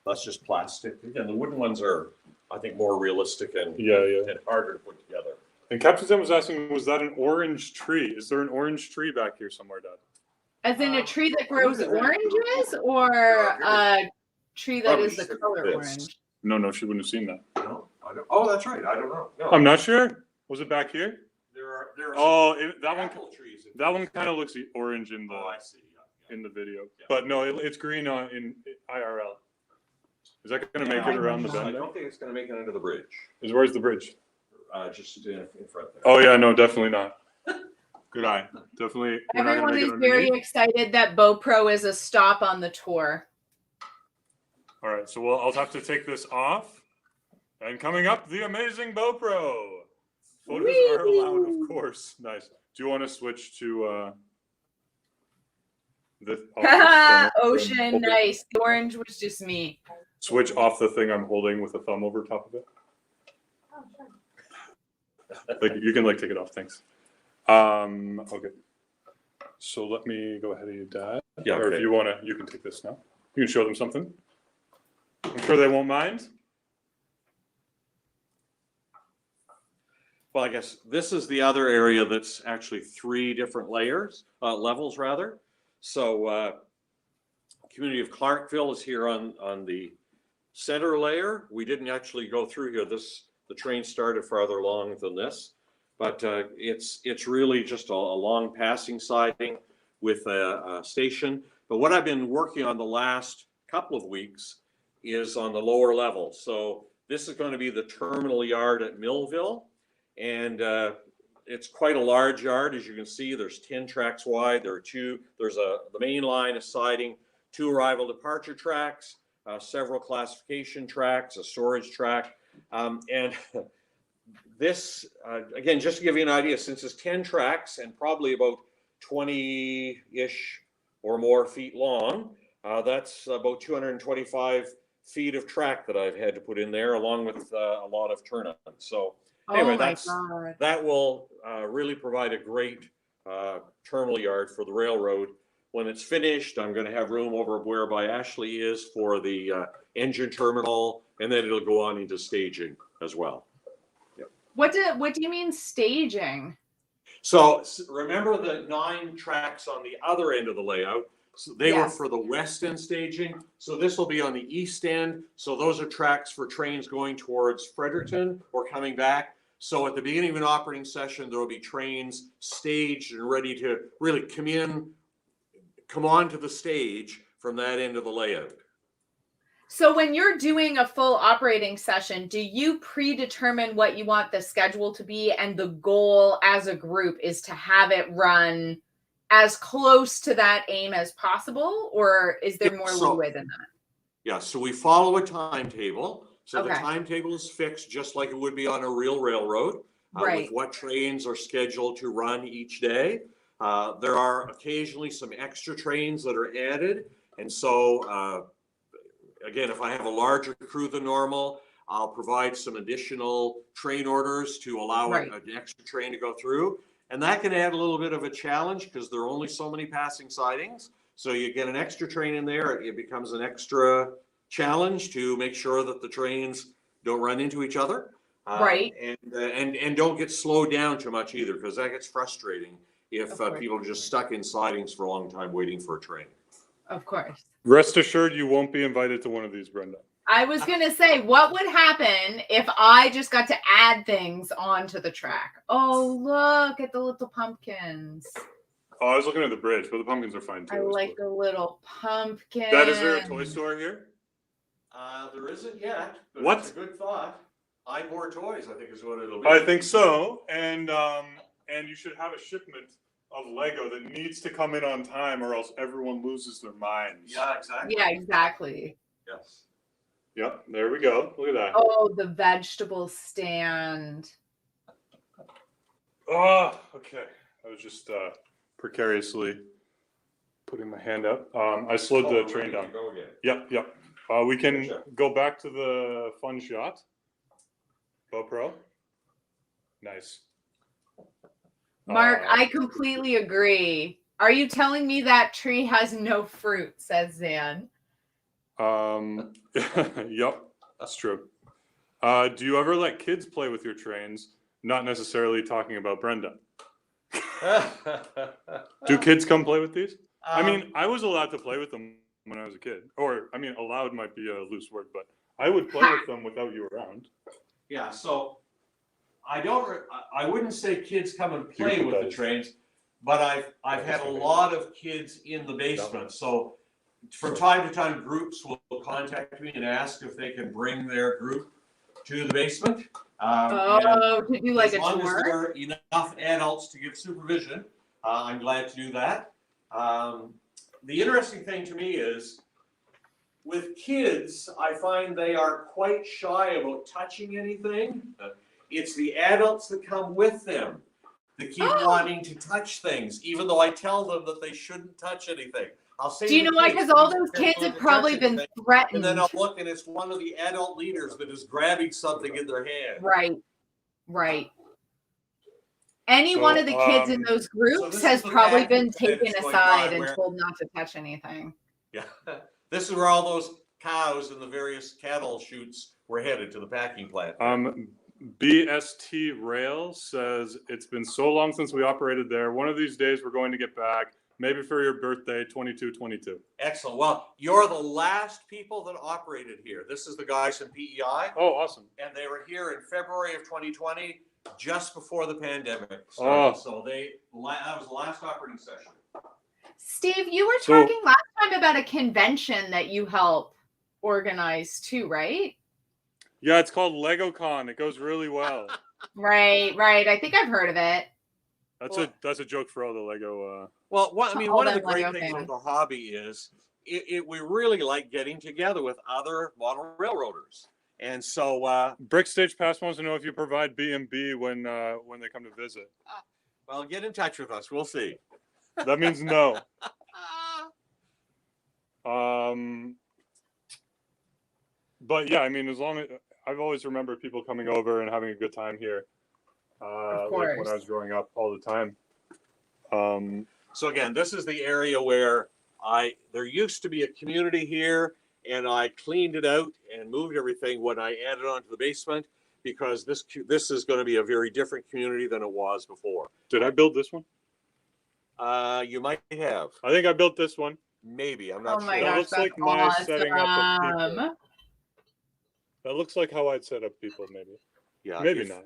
That's just plastic. Again, the wooden ones are, I think, more realistic and harder to put together. And Captain Tim was asking, was that an orange tree? Is there an orange tree back here somewhere, Dad? As in a tree that grows oranges, or a tree that is the color orange? No, she wouldn't have seen that. No, I don't. Oh, that's right. I don't know. No. I'm not sure. Was it back here? There are that one. apple trees. That one kind of looks orange in the I see. in the video, Yeah. but no, it's green in IRL. Is that going to make it around the I bend? don't think it's going to make it under the bridge. Where's the bridge? Just in front there. Oh yeah, no, definitely not. Good eye. Definitely. We're not Everyone gonna make is it very underneath. excited that BoPro is a stop on the tour. All right, so I'll have to take this off. And coming up, the amazing BoPro. Photos are allowed, of course. Nice. Do you want to switch to the Ocean, nice. The orange was just me. Switch off the thing I'm holding with a thumb over top of it. Oh, sure. Like you can take it off. Thanks. Okay. So let me go ahead of you, Dad. Yeah. Or if you want to, you can take this now. You can show them something. I'm sure they won't mind. Well, I guess this is the other area that's actually 3 different levels rather. So community of Clarkville is here on the center layer. We didn't actually go through here. The train started farther along than this, but it's really just a long passing siding with a station. But what I've been working on the last couple of weeks is on the lower level. So this is going to be the terminal yard at Millville, and it's quite a large yard. As you can see, there's 10 tracks wide. There's the main line of siding, 2 arrival departure tracks, several classification tracks, a storage track. And this, again, just to give you an idea, since it's 10 tracks and probably about 20-ish or more feet long, that's about 225 feet of track that I've had to put in there, along with a lot of turn-on. So anyway, that will really provide a great terminal yard for the railroad. When it's finished, I'm going to have room over whereby Ashley is for the engine terminal, and then it'll go on into staging as well. Yep. What do you mean staging? So remember the 9 tracks on the other end of the layout? So they were for the west end staging. So this will be on the east end. So those are tracks for trains going towards Fredericton or coming back. So at the beginning of an operating session, there will be trains staged and ready to really come onto the stage from that end of the layout. So when you're doing a full operating session, do you predetermine what you want the schedule to be, and the goal as a group is to have it run as close to that aim as possible, or is there more leeway than that? Yeah, so we follow a timetable. So Okay. the timetable is fixed just like it would be on a real railroad. with what trains are scheduled to run each day. There are occasionally some extra trains that are added. And so, again, if I have a larger crew than normal, I'll provide some additional train orders to allow an extra train to go through. And that can add a little bit of a challenge because there are only so many passing sidings. So you get an extra train in there, it becomes an extra challenge to make sure that the trains don't run into each other. And don't get slowed down too much either, because that gets frustrating if people are just stuck in sidings for a long time waiting for a train. Of course. Rest assured, you won't be invited to one of these, Brenda. I was going to say, what would happen if I just got to add things onto the track? Oh, look at the little pumpkins. Oh, I was looking at the bridge, but the pumpkins are fine too. I like the little pumpkins. Dad, is there a toy store here? There isn't yet. But What? It's a good thought. Buy more toys, I think is what it'll be. I think so. And you should have a shipment of Lego that needs to come in on time, or else everyone loses their minds. Yeah, exactly. Yeah, exactly. Yes. Yep, there we go. Look at that. Oh, the vegetable stand. Oh, okay. I was just precariously putting my hand up. I slowed the train down. Go again. Yep. We can go back to the fun shot. GoPro. Nice. Mark, I completely agree. Are you telling me that tree has no fruit, says Zan. Yep, that's true. Do you ever let kids play with your trains? Not necessarily talking about Brenda. Do kids come play with these? I mean, I was allowed to play with them when I was a kid. Or, I mean, allowed might be a loose word, but I would play with them without you around. Yeah, so I wouldn't say kids come and play with the trains, but I've had a lot of kids in the basement. So from time to time, groups will contact me and ask if they can bring their group to the basement. To do like a tour? As long as there tour? are enough adults to give supervision, I'm glad to do that. The interesting thing to me is, with kids, I find they are quite shy about touching anything. It's the adults that come with them that keep wanting to touch things, even though I tell them that they shouldn't touch anything. I'll say, do you know why? Because all those kids have probably been threatened. And then I'll look, and it's one of the adult leaders that is grabbing something in their hand. Right. Any one of the kids in those groups has probably been taken aside and told not to touch anything. Yeah, this is where all those cows and the various cattle chutes were headed, to the packing plant. BST Rail says, it's been so long since we operated there. One of these days we're going to get back. Maybe for your birthday, 2222. Excellent. Well, you're the last people that operated here. This is the guys in PEI. Oh, awesome. And they were here in February of 2020, just before the pandemic started. So that was the last operating session. Steve, you were talking last time about a convention that you help organize too, right? Yeah, it's called LegoCon. It goes really well. Right. I think I've heard of it. That's a joke for all the Lego. Well, one of the great things of the hobby is we really like getting together with other model railroaders. And so Brick Stage Pass wants to know if you provide B&B when they come to visit. Well, get in touch with us. We'll see. That means no. But yeah, I mean, as long as I've always remembered people coming over and having a good time here. Like when I was growing up, all the time. So again, this is the area where there used to be a community here, and I cleaned it out and moved everything when I added on to the basement, because this is going to be a very different community than it was before. Did I build this one? You might have. I think I built this one. Maybe. I'm not sure. My gosh, that looks like my setting up of people. That looks like how I'd set up people, maybe. Yeah. Maybe not.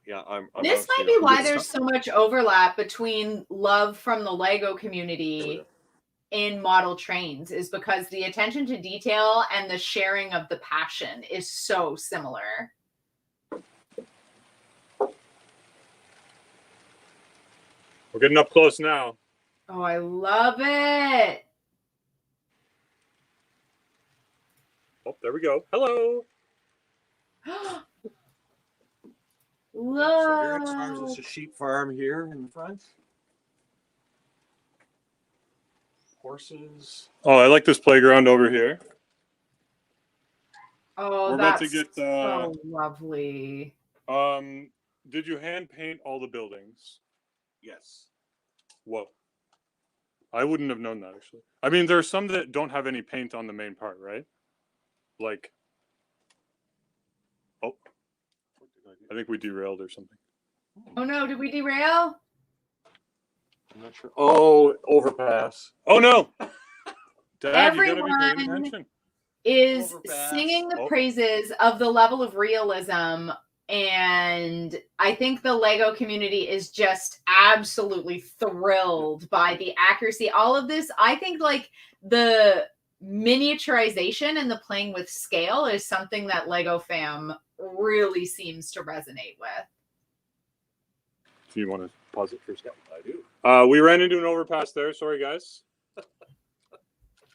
Yeah, this might be why there's so much overlap between love from the Lego community in model trains, is because the attention to detail and the sharing of the passion is so similar. We're getting up close now. Oh, I love it. Oh, there we go. Hello. So here it's farms. Look. It's a sheep farm here in the front. Horses. Oh, I like this playground over here. Oh, We're about that's to get. so lovely. Did you hand paint all the buildings? Yes. Whoa. I wouldn't have known that actually. I mean, there are some that don't have any paint on the main part, right? Like, oh, I think we derailed or something. Oh no, did we derail? I'm not sure. Oh, overpass. Oh no, Dad, you gotta be Everyone paying attention. is Overpass. singing the Oh. praises of the level of realism, and I think the Lego community is just absolutely thrilled by the accuracy. All of this, I think, like the miniaturization and the playing with scale is something that Lego fam really seems to resonate with. Do you want to pause it for a second? I do. We ran into an overpass there. Sorry, guys.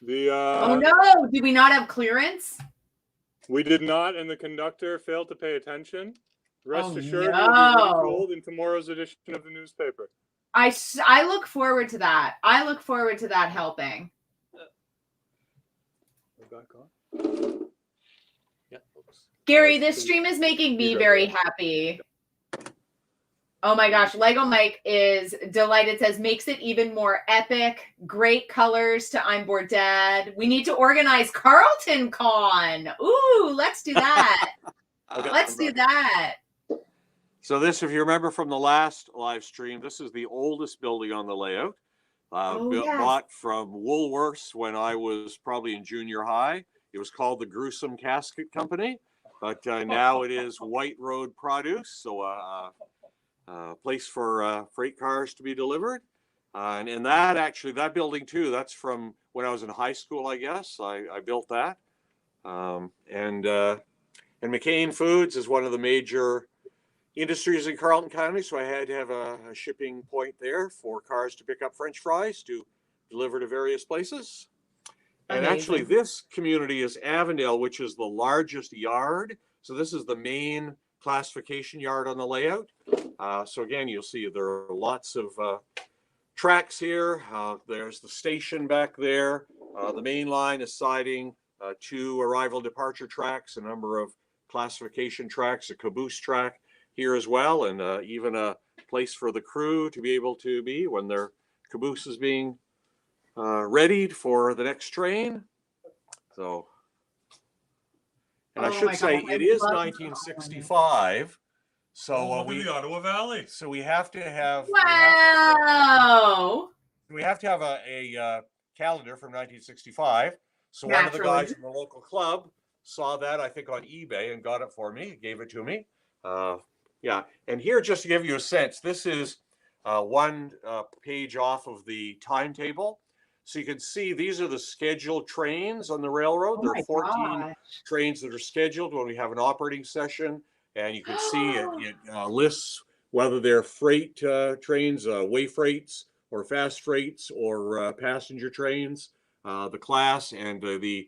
Oh no, did we not have clearance? We did not, and the conductor failed to pay attention. Rest assured, no. we'll be retold in tomorrow's edition of the newspaper. I look forward to that. I look forward to that helping. We're back on. Yeah. Oops. Gary, this stream is making me very happy. Oh my gosh, Lego Mike is delighted. Says makes it even more epic. Great colors to I'm Bored Dad. We need to organize Carleton Con. Ooh, let's do that. Okay, Let's do that. So this, if you remember from the last live stream, this is the oldest building on the layout. Bought from Woolworths when I was probably in junior high. It was called the Gruesome Casket Company, but now it is White Road Produce. So place for freight cars to be delivered. And that building too, that's from when I was in high school, I guess. I built that. And McCain Foods is one of the major industries in Carleton County. So I had to have a shipping point there for cars to pick up French fries to deliver to various places. And actually this community is Avondale, which is the largest yard. So this is the main classification yard on the layout. So again, you'll see there are lots of tracks here. There's the station back there. The main line is siding 2 arrival departure tracks, a number of classification tracks, a caboose track here as well, and even a place for the crew to be able to be when their caboose is being readied for the next train. So, and I should say it is 1965. So we the Ottawa Valley. So we have to have. Wow. We have to have a calendar from 1965. So one of the guys in the local club saw that, I think, on eBay and got it for me. Gave it to me. Yeah, and here, just to give you a sense, this is one page off of the timetable. So you can see these are the scheduled trains on the railroad. There are 14 trains that are scheduled when we have an operating session. And you can see it lists whether they're freight trains, way freights, or fast freights, or passenger trains, the class, and the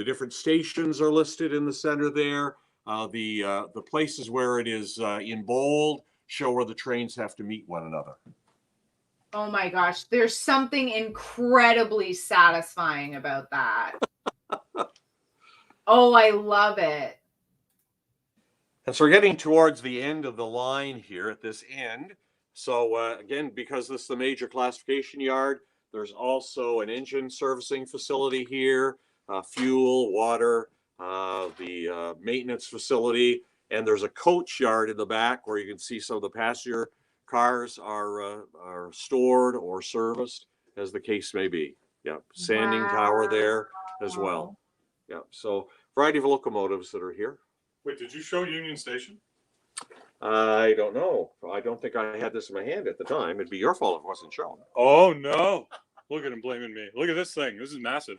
different stations are listed in the center there. The places where it is in bold show where the trains have to meet one another. Oh my gosh, there's something incredibly satisfying about that. Oh, I love it. And so we're getting towards the end of the line here at this end. So again, because this is the major classification yard, there's also an engine servicing facility here, fuel, water, the maintenance facility, and there's a coach yard in the back where you can see some of the passenger cars are stored or serviced, as the case may be. Yeah, sanding tower there as well. Yeah, so variety of locomotives that are here. Wait, did you show Union Station? I don't know. I don't think I had this in my hand at the time. It'd be your fault if it wasn't shown. Oh no! Look at him blaming me. Look at this thing. This is massive.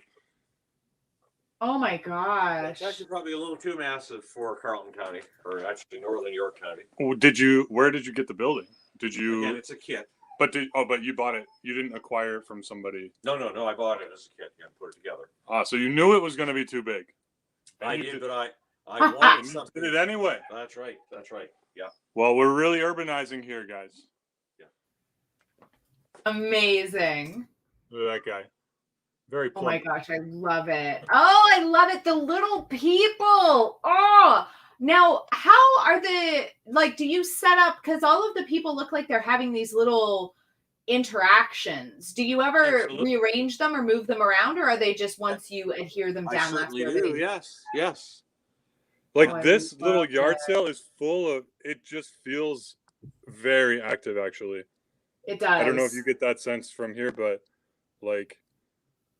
Oh my gosh. It's actually probably a little too massive for Carleton County, or actually Northern York County. Where did you get the building? Did you? Again, it's a kit. But you bought it. You didn't acquire it from somebody. No. I bought it as a kit and put it together. So you knew it was going to be too big. I did, but I wanted You something. did it anyway. That's right. That's right. Yeah. Well, we're really urbanizing here, guys. Amazing. Look at that guy. Very Oh my plump. gosh, I love it. Oh, I love it. The little people. Oh, now how are do you set up, because all of the people look like they're having these little interactions. Do you ever Absolutely. rearrange them or move them around, or are they just once you adhere them I down? certainly that's do. Yes. Yes. Like Oh, I this little love yard it. sale is full of, it just feels very active, actually. It does. I don't know if you get that sense from here, but like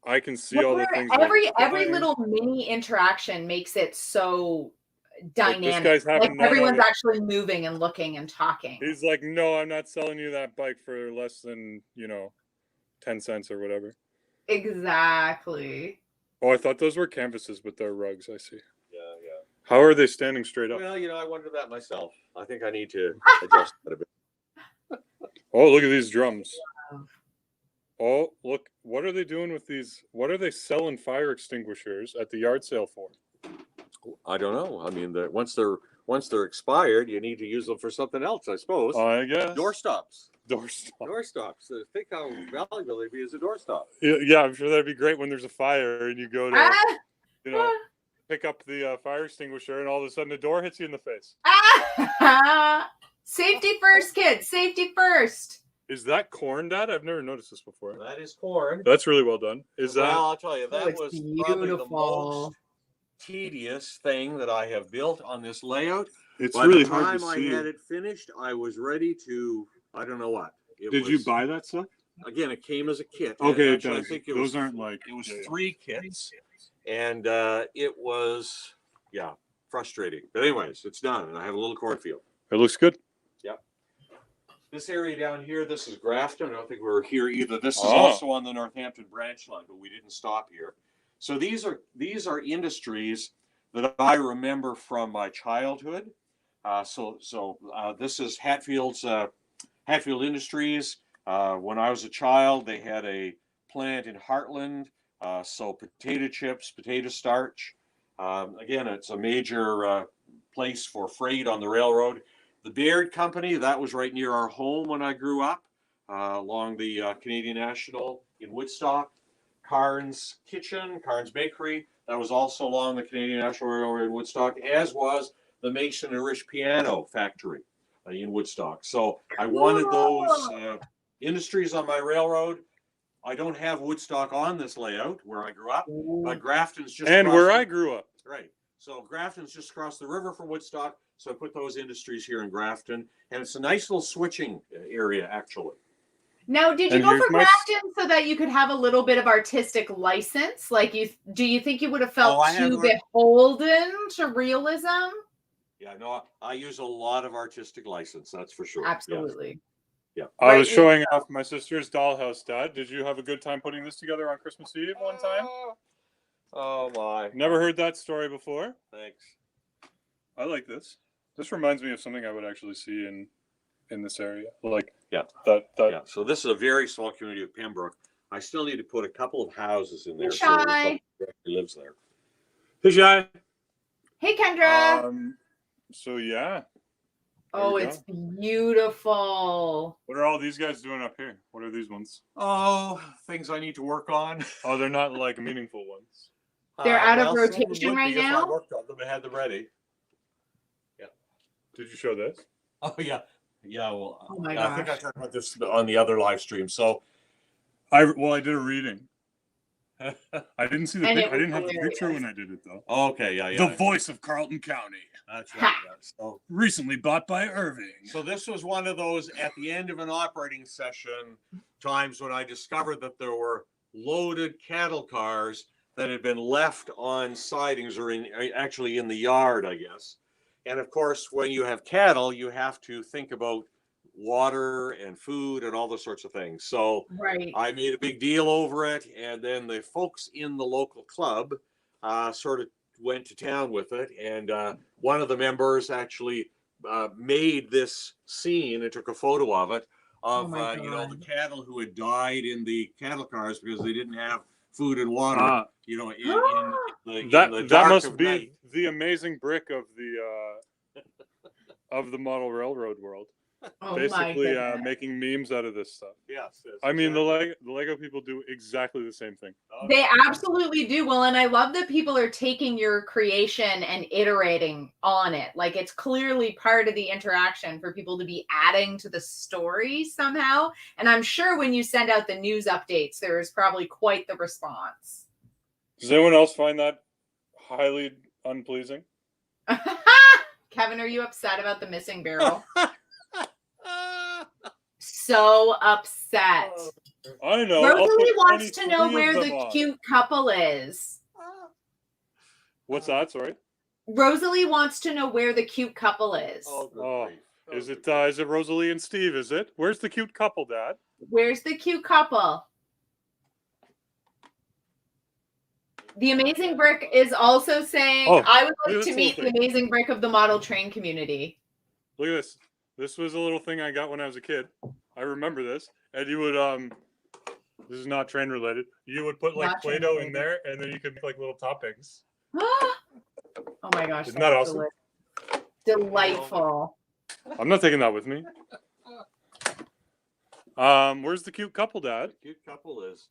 I can see Well, all the things. every buying. little mini interaction makes it so Like, this dynamic. guy's having none of everyone's it. actually moving and looking and talking. He's like, no, I'm not selling you that bike for less than 10 cents or whatever. Exactly. Oh, I thought those were canvases, but they're rugs. I see. Yeah. Yeah. How are they standing straight up? Well, I wonder that myself. I think I need to adjust that a bit. Oh, look at these drums. Wow. Oh, look, what are they doing with these? What are they selling fire extinguishers at the yard sale for? I don't know. I mean, once they're expired, you need to use them for something else, I suppose. I guess. Doorstops. Doorstop. Doorstops. Think how valuable they'd be as a doorstop. Yeah, I'm sure that'd be great when there's a fire and you go to, pick up the fire extinguisher and all of a sudden the door hits you in the face. Safety first, kids. Safety first. Is that corn, Dad? I've never noticed this before. That is corn. That's really well done. Well, I'll tell you, that it's was probably the beautiful. most tedious thing that I have built on this layout. It's By really the hard time to I see. had it finished, I was ready to, I don't know what. Did you buy that stuff? Again, it came as a kit. Okay, Actually, it I does. think it Those was, aren't like it was 3 kits, and it was frustrating. But anyways, it's done, and I have a little cornfield. It looks good. This area down here, this is Grafton. I don't think we were here either. This is also on the Northampton branch line, but we didn't stop here. So these are industries that I remember from my childhood. This is Hatfield's Hatfield Industries. When I was a child, they had a plant in Heartland. So potato chips, potato starch. Again, it's a major place for freight on the railroad. The Baird Company, that was right near our home when I grew up, along the Canadian National in Woodstock. Carnes Kitchen, Carnes Bakery, that was also along the Canadian National Railroad in Woodstock, as was the Mason and Rich Piano Factory in Woodstock. So I wanted those industries on my railroad. I don't have Woodstock on this layout where I grew up, but Grafton's just And where I grew up. Right. So Grafton's just across the river from Woodstock. So I put those industries here in Grafton, and it's a nice little switching area, actually. Now, did you go for Grafton so that you could have a little bit of artistic license? Do you think you would have felt too beholden to realism? Yeah, no, I use a lot of artistic license, that's for sure. Absolutely. Yeah. I was showing off my sister's dollhouse, Dad. Did you have a good time putting this together on Christmas Eve one time? Oh my. Never heard that story before. Thanks. I like this. This reminds me of something I would actually see in this area. So this is a very small community of Pembroke. I still need to put a couple of houses in there. Hey, Shy. So he lives there. Hey, Shy. Hey, Kendra. So yeah. Oh, it's beautiful. What are all these guys doing up here? What are these ones? Oh, things I need to work on. Oh, they're not like meaningful ones. They're out of rotation right now? I worked on them and had them ready. Yeah. Did you show this? Oh, yeah. Yeah, well, oh my I think I talked about this on the other live stream. So, I did a reading. I didn't see the And picture. I it was didn't have the hilarious. picture when I did it though. okay, yeah. The voice of Carleton County. That's right. Yeah. So, Recently bought by Irving. so this was one of those at the end of an operating session times when I discovered that there were loaded cattle cars that had been left on sidings or actually in the yard, I guess. And of course, when you have cattle, you have to think about water and food and all those sorts of things. So Right. I made a big deal over it, and then the folks in the local club sort of went to town with it. And one of the members actually made this scene and took a photo of it of the cattle who had died in the cattle cars because they didn't have food and water. In the dark of night. the amazing brick of the model railroad world. Oh Basically, my goodness. making memes out of this stuff. Yes. I mean, the Lego people do exactly the same thing. They absolutely do. Well, and I love that people are taking your creation and iterating on it. Like it's clearly part of the interaction for people to be adding to the story somehow. And I'm sure when you send out the news updates, there is probably quite the response. Does anyone else find that highly unpleasing? Kevin, are you upset about the missing barrel? So upset. I know. Rosalie wants to know where the cute couple is. What's that? Sorry. Rosalie wants to know where the cute couple is. Oh, is it Rosalie and Steve? Is it? Where's the cute couple, Dad? Where's the cute couple? The Amazing Brick is also saying, I would like to meet the Amazing Brick of the model train community. Look at this. This was a little thing I got when I was a kid. I remember this. And you would, this is not train related. You would put like Play-Doh in there and then you could make like little toppings. Oh my gosh. Isn't that awesome? Delightful. I'm not taking that with me. Where's the cute couple, Dad? The cute couple is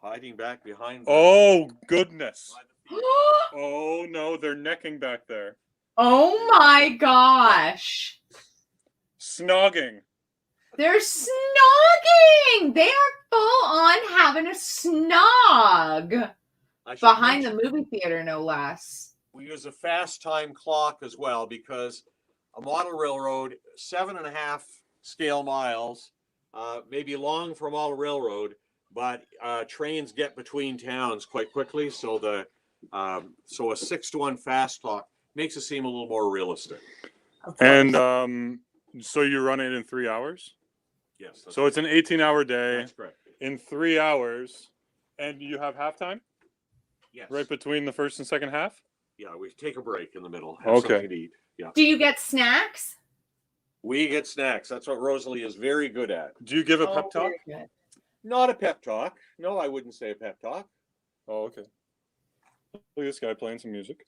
hiding back behind. Oh, goodness. Oh, no. They're necking back there. Oh, my gosh. Snogging. They're snogging. They are full on having a snog. Behind the movie theater, no less. We use a fast time clock as well because a model railroad, 7.5 scale miles, may be long for a model railroad, but trains get between towns quite quickly. So a 6-to-1 fast clock makes it seem a little more realistic. And so you run it in 3 hours? Yes. So it's an 18-hour day. That's correct. In 3 hours, and you have halftime? Yes. Right between the first and second half? Yeah, we take a break in the middle. Have something to eat. Yeah. Do you get snacks? We get snacks. That's what Rosalie is very good at. Do you give a pep talk? Not a pep talk. No, I wouldn't say a pep talk. Oh, okay. Look at this guy playing some music.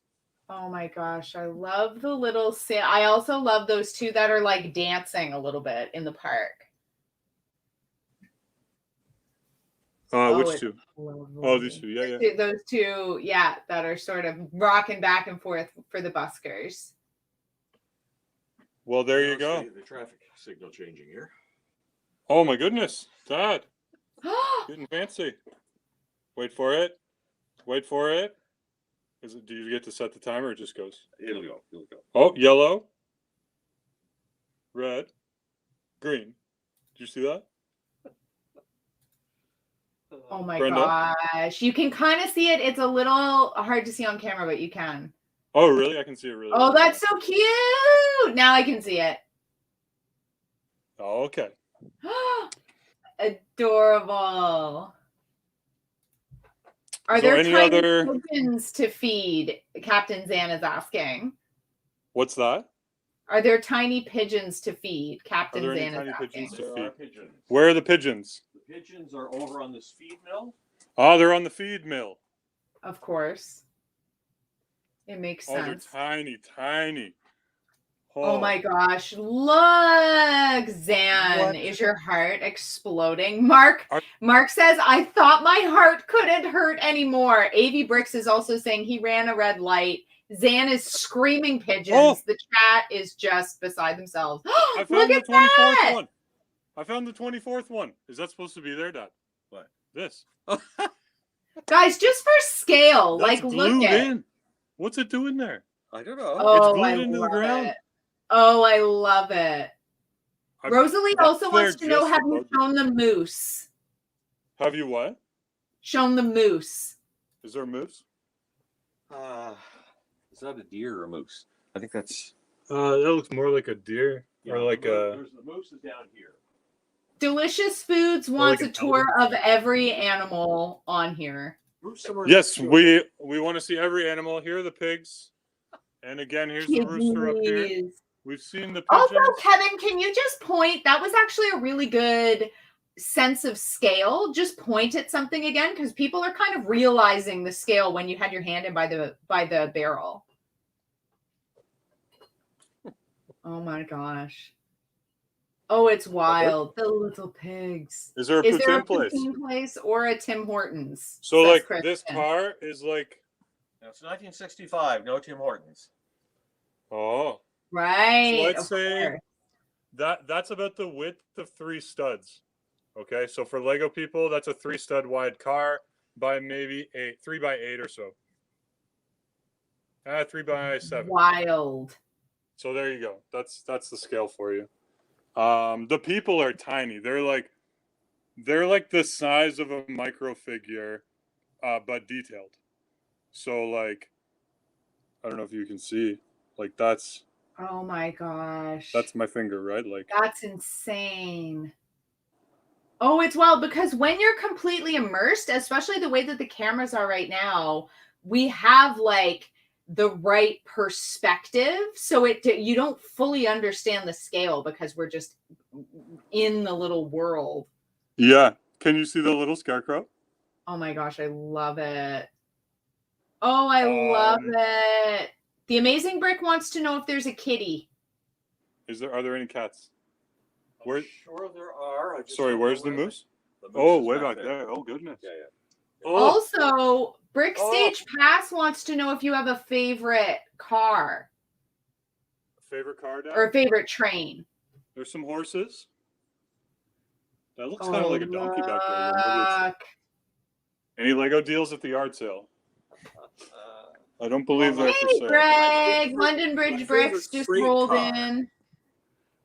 Oh my gosh, I love the little I also love those two that are like dancing a little bit in the park. Which two? Oh, these two. Yeah. Those two, yeah, that are sort of rocking back and forth for the buskers. Well, there you go. The traffic signal changing here. Oh my goodness, Dad. Getting fancy. Wait for it. Do you get to set the timer or it just goes? It'll go. Oh, yellow. Red. Green. Did you see that? Oh my Brenda? gosh. You can kind of see it. It's a little hard to see on camera, but you can. Oh, really? I can see it really Oh, well. that's so cute. Now I can see it. Oh, okay. Adorable. Are there there any tiny other pigeons to feed? Captain Zan is asking. What's that? Are there tiny pigeons to feed? Captain Are there Zan any is tiny asking. pigeons to There feed? are pigeons. Where are the pigeons? The pigeons are over on this feed mill. Oh, they're on the feed mill. Of course. It makes sense. They're tiny. Oh my gosh. Look, Zan. Is your heart exploding? Mark says, I thought my heart couldn't hurt anymore. AV Bricks is also saying he ran a red light. Zan is screaming pigeons. Oh. The chat is just beside themselves. I found Look the at 24th that. one. I found the 24th one. Is that supposed to be there, Dad? What? This. Guys, just for scale, That's like glued look at in. What's it doing there? I don't know. Oh, glued I into the love ground. it. Oh, I love it. Rosalie also wants to know, have you shown the moose? Have you what? Shown the moose. Is there a moose? Is that a deer or a moose? I think that's. That looks more like a deer. Or like a. The moose is down here. Delicious Foods wants like a tour of every animal on here. Yes, we want to see every animal. Here are the pigs. And again, here's the rooster up here. We've seen the pigeons. Also, Kevin, can you just point? That was actually a really good sense of scale. Just point at something again, because people are kind of realizing the scale when you had your hand in by the barrel. Oh my gosh. Oh, it's wild. The little pigs. Is there a Is there a poutine place? poutine place or a Tim Hortons? So Says like this Kristen. car is like, Now, it's 1965. No Tim Hortons. oh, Right. so I'd of say course. that's about the width of 3 studs. Okay, so for Lego people, that's a 3 stud wide car by maybe 3 by 8 or so. 3 by 7. Wild. So there you go. That's the scale for you. The people are tiny. They're like the size of a micro figure, but detailed. So like, I don't know if you can see. Like that's Oh my gosh. my finger, right? Like That's insane. Oh, it's wild because when you're completely immersed, especially the way that the cameras are right now, we have like the right perspective. So you don't fully understand the scale because we're just in the little world. yeah. Can you see the little scarecrow? Oh my gosh, I love it. Oh, I love it. The Amazing Brick wants to know if there's a kitty. Are there any cats? Where? Sure there are. Sorry, where's the moose? The moose Oh, is way back back there. Oh goodness. Yeah, yeah. Oh, Also, Brick Stage Pass wants to know if you have a favorite car favorite car, Dad? or a favorite train. There's some horses. That looks kind of like a donkey back there. Look. Any Lego deals at the yard sale? I don't believe they're for Hey, sale. Greg. London my Bridge favorite Bricks just freight rolled car. in.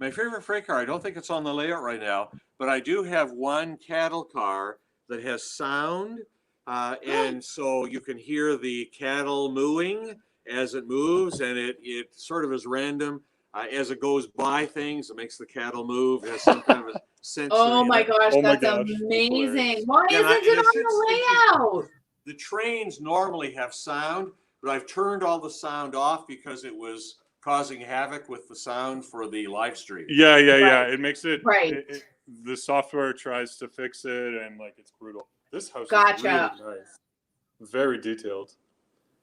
My favorite freight car, I don't think it's on the layout right now, but I do have one cattle car that has sound. And so you can hear the cattle mooing as it moves, and it sort of is random. As it goes by things, it makes the cattle move. It has some kind of a sensor. Oh my gosh, Oh my that's gosh, amazing. Why Yeah, isn't and it it's- on the it's- layout? The trains normally have sound, but I've turned all the sound off because it was causing havoc with the sound for the live stream. Yeah. Right. It makes it, Right. the software tries to fix it, and like it's brutal. This house Gotcha. is really nice. Very detailed.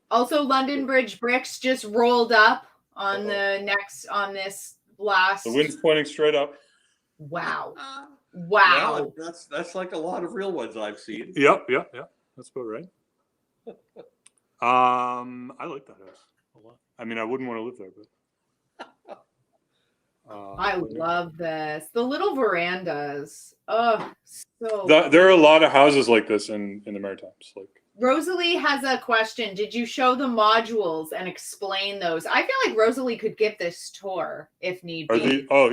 Also, London Bridge Bricks just rolled up on on this last. The wind's pointing straight up. Wow. Yeah, Wow. that's like a lot of real ones I've seen. Yep. That's about right. I like that house a lot. I mean, I wouldn't want to live there, but I love this. The little verandas. Oh, so there are a lot of houses like this in the Maritimes. Like Rosalie has a question. Did you show the modules and explain those? I feel like Rosalie could give this tour if need are be. these? Oh,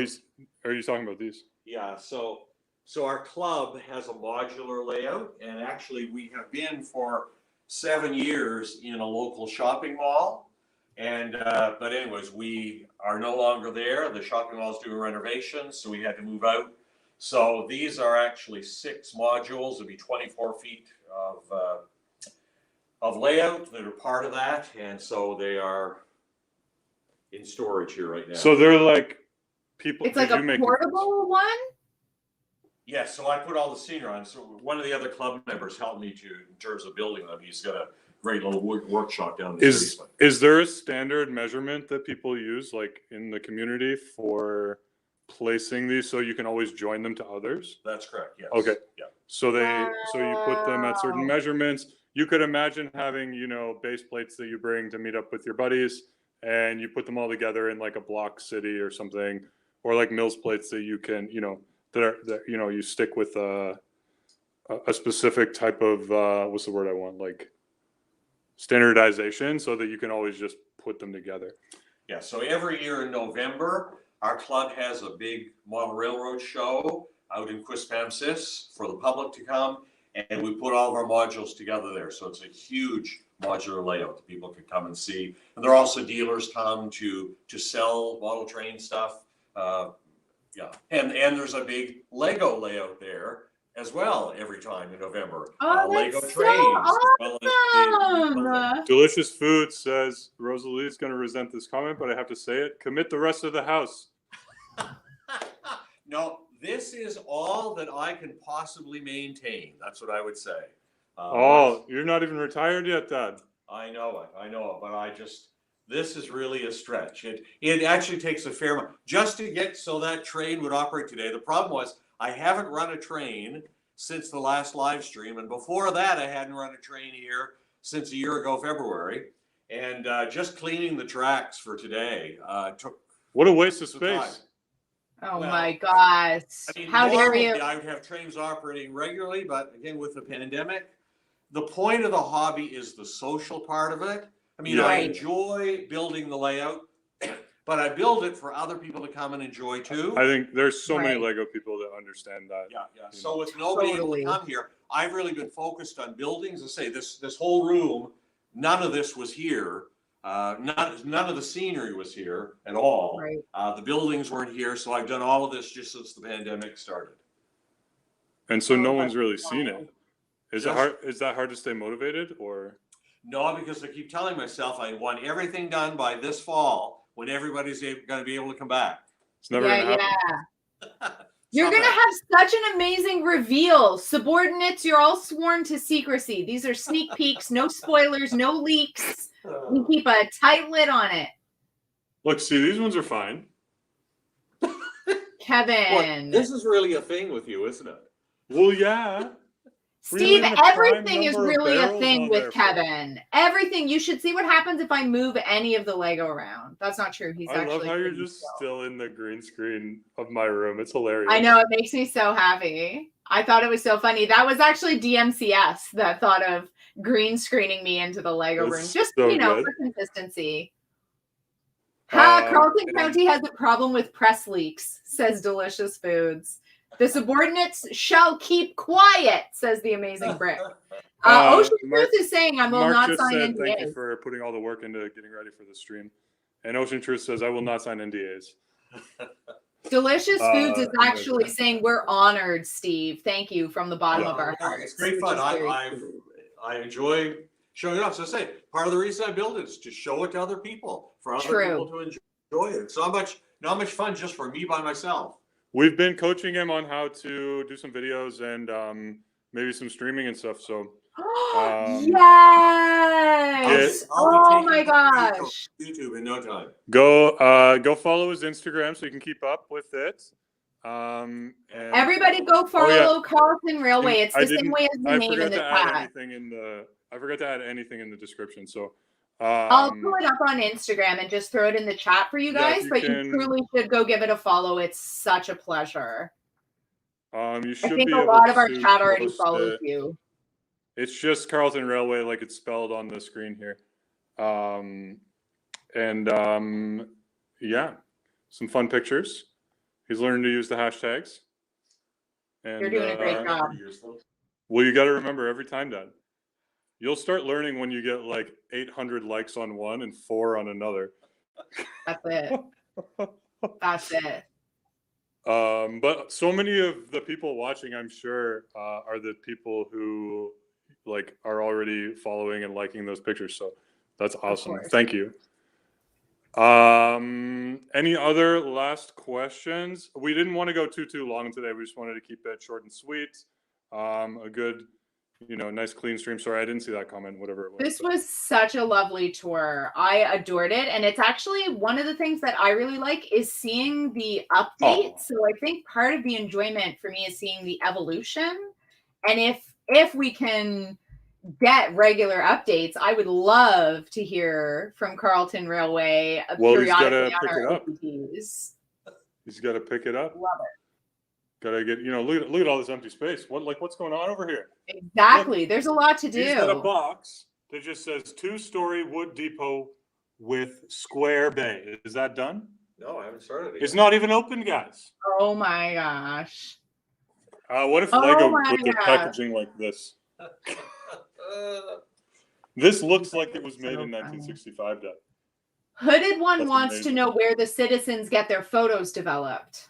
are you talking about these? Yeah, so our club has a modular layout, and actually we have been for 7 years in a local shopping mall. And but anyways, we are no longer there. The shopping mall is doing renovations, so we had to move out. So these are actually 6 modules. It'll be 24 feet of layout that are part of that, and so they are in storage here right now. So they're like people. It's like a portable one? Yes, so I put all the scenery on. So one of the other club members helped me in terms of building them. He's got a great little workshop down the basement. Is there a standard measurement that people use, like in the community, for placing these so you can always join them to others? That's correct. Yes. Okay. Yeah. So you put them at certain measurements. You could imagine having, base plates that you bring to meet up with your buddies, and you put them all together in like a block city or something, or like Mills plates that you can, that you stick with a specific type of what's the word I want, like standardization, so that you can always just put them together. Yeah. So every year in November, our club has a big model railroad show out in Quispamsis for the public to come. And we put all of our modules together there. So it's a huge modular layout that people can come and see. And there are also dealers come to sell model train stuff. Yeah. And there's a big Lego layout there as well every time in November. Oh, Lego that's trains. so awesome. Delicious Food says, Rosalie's going to resent this comment, but I have to say it. Commit the rest of the house. No. This is all that I can possibly maintain. That's what I would say. You're not even retired yet, Dad. I know it, but This is really a stretch. It actually takes a fair amount just to get so that train would operate today. The problem was I haven't run a train since the last live stream, and before that I hadn't run a train here since a year ago February, and just cleaning the tracks for today took. What a waste of time. space. Oh Well, my gosh. I mean, How dare normally you? I would have trains operating regularly, but again, with the pandemic, the point of the hobby is the social part of it. I mean, I Right. enjoy building the layout, but I build it for other people to come and enjoy too. I think there's so many Right. Lego people that understand that. Yeah. You So know. with nobody Totally. able to come here, I've really been focused on buildings. I say this whole room, none of this was here. None of the scenery was here at all. Right. The buildings weren't here, so I've done all of this just since the pandemic started. And so no Oh, one's really that's seen wild. it. Is Just- it hard? Is that hard to stay motivated, or? No, because I keep telling myself I want everything done by this fall when everybody's going to be able to come back. It's never Yeah, gonna happen. You're Stop going to that. have such an amazing reveal. Subordinates, you're all sworn to secrecy. These are sneak peeks, no spoilers, no leaks. We keep a tight lid on it. Look, see, these ones are fine. Kevin. This is really a thing with you, isn't it? Well, yeah. Were you Steve, leaving a prime everything is number of really a barrels thing on with there for? Kevin. Everything. You should see what happens if I move any of the Lego around. That's not true. He's I actually love how you're pretty just still. still in the green screen of my room. It's hilarious. I know, it makes me so happy. I thought it was so funny. That was actually DMCS that thought of green screening me into the Lego room. That's Just, so you know, good. for consistency. Carleton and- County has a problem with press leaks, says Delicious Foods. The subordinates shall keep quiet, says the amazing Brick. Ocean Mark- Truth is saying I will Mark not just sign said thank you NDAs. for putting all the work into getting ready for the stream. And Ocean Truth says I will not sign NDAs. Delicious Foods is Uh, actually saying we're honored, Steve. Thank you from the bottom Yeah. of our No, hearts. it's great which fun. is very I sweet. enjoy showing it off. So I say part of the reason I build it is to show it to other people, for other True. people to enjoy it. It's not much fun just for me by myself. We've been coaching him on how to do some videos and maybe some streaming and stuff. So Yes! I'll be Oh taking my pictures gosh. of YouTube in no time. go follow his Instagram so you can keep up with it. And Everybody go follow yeah. Carleton Railway. It's I the same didn't- way as the I name in forgot the to add chat. anything in the. I forgot to add anything in the description. So I'll pull it up on Instagram and just throw it in the chat for you Yeah, if guys, you but can- you truly should go give it a follow. It's such a pleasure. you should I think be a able lot of our to chat already post follows it. you. It's just Carleton Railway, like it's spelled on the screen here. Yeah, some fun pictures. He's learning to use the hashtags. And, You're doing a great job. Well, you got to remember every time, Dad. You'll start learning when you get like 800 likes on one and 4 on another. That's it. That's it. But so many of the people watching, I'm sure, are the people who like are already following and liking those pictures. So that's awesome. course. Thank you. Any other last questions? We didn't want to go too long today. We just wanted to keep it short and sweet. A good, nice clean stream. Sorry, I didn't see that comment, whatever it was. This was such a lovely tour. I adored it. And it's actually one of the things that I really like is seeing the updates. Oh. So I think part of the enjoyment for me is seeing the evolution. And if we can get regular updates, I would love to hear from Carleton Railway Well, he's gotta periodically on pick our it up. OPTs. He's got to pick it up. Love it. Got to get, look at all this empty space. What's going on over here? Exactly. There's a lot to do. He's got a box that just says 2-story wood depot with square bay. Is that done? No, I haven't started it. It's not even open, guys. Oh my gosh. What if Oh Lego my put their gosh. packaging like this? This looks like it was So made in funny. 1965, Dad. Hooded one That's wants amazing. to know where the citizens get their photos developed.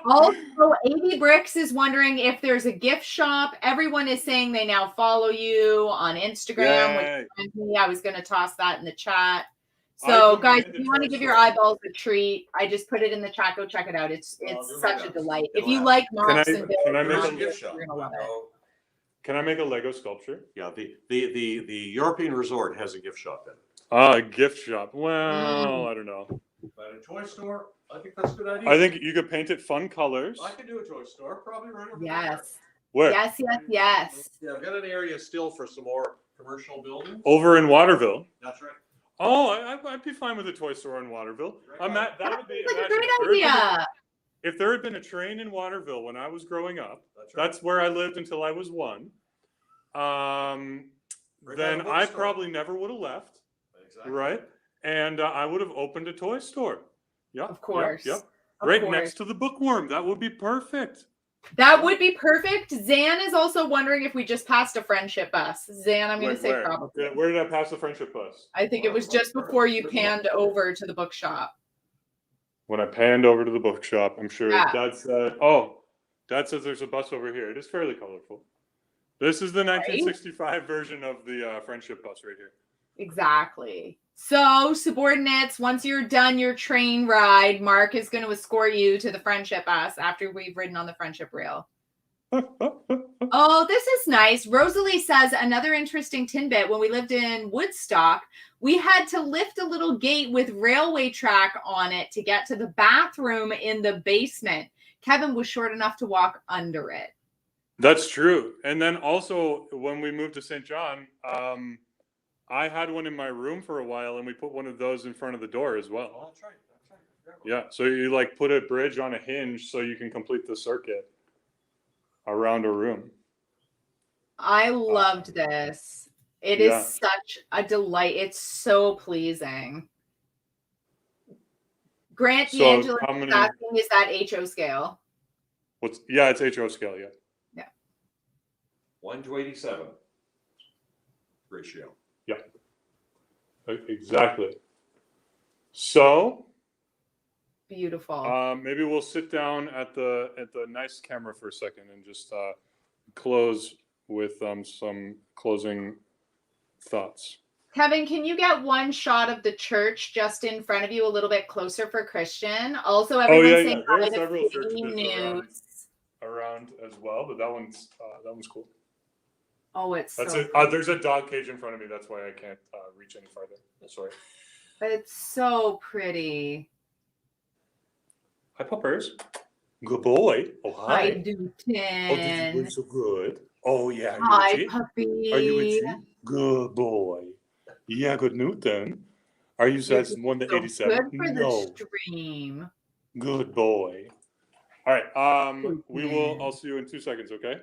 Also, 80 Bricks is wondering if there's a gift shop. Everyone is saying they now follow you on Instagram. Yay. Which reminds me, I was going to toss that in the chat. I So, guys, demanded if you want to give your transfer. eyeballs a treat, I just put it in the chat. Go check it out. It's I'll do my such a best. delight. It'll If you happen. like Marks I- and Bills, can I make There's a- a gift shop. you're going to love it. Can I make a Lego sculpture? Yeah, the European Resort has a gift shop in it. A gift shop. Well, I don't know. But a toy store, I think that's a good idea. I think you could paint it fun colors. I could do a toy store, probably right over there. Yes. Where? Yes, yes, yes. Yeah, I've got an area still for some more commercial buildings. Over in Waterville. That's right. Oh, I'd be fine with a toy store in Waterville. That would be Like a imagine great idea. if there had been a train in Waterville when I was growing up, that's where I lived until I was 1. Then I probably never would have left. Exactly. Right? And I would have opened a toy store. Yep. Of course. Yep. Of Right course. next to the bookworm. That would be perfect. That would be perfect. Zan is also wondering if we just passed a friendship bus. Zan, I'm going to say Where? probably. Yeah, where did I pass the friendship bus? I think it was just before you panned over to the bookshop. When I panned over to the bookshop, I'm sure Yeah. Dad said, Dad says there's a bus over here. It is fairly colorful. This is the 1965 version of the friendship bus right here. Exactly. So, subordinates, once you're done your train ride, Mark is going to escort you to the friendship bus after we've ridden on the friendship rail. Oh, this is nice. Rosalie says another interesting tidbit. When we lived in Woodstock, we had to lift a little gate with railway track on it to get to the bathroom in the basement. Kevin was short enough to walk under it. That's true. And then also when we moved to St. John, I had one in my room for a while, and we put one of those in front of the door as well. Oh, that's right. That's right. Yeah. So you like put a bridge on a hinge so you can complete the circuit around a room. I loved this. It is such a delight. It's so pleasing. Grant D'Angelo is asking, is that HO scale? It's HO scale, yeah. 1:87 ratio. Yeah, exactly. So beautiful. Maybe we'll sit down at the nice camera for a second and just close with some closing thoughts. Kevin, can you get one shot of the church just in front of you, a little bit closer for Christian? Also, everyone's saying there are several churches around as well, but that one's cool. Oh, it's that's so it. There's a dog cage in front of me. That's why I can't reach any farther. Sorry. It's so pretty. Hi, puppers. Good boy. Oh, hi. Hi, Newton. Oh, did you play so good? Oh, yeah. Hi, puppy. Are you itchy? Good boy. Yeah, good Newton. Are you says 1 to 87? Good for the stream. Good boy. All right. I'll see you in 2 seconds, okay?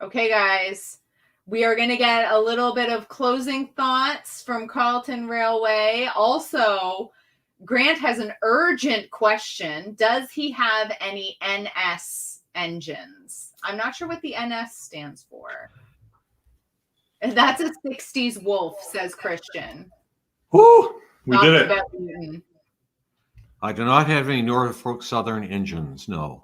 Okay, guys, we are going to get a little bit of closing thoughts from Carleton Railway. Also, Grant has an urgent question. Does he have any NS engines? I'm not sure what the NS stands for. That's a 60s wolf, says Christian. Woo! We did it. I do not have any Norfolk Southern engines, no.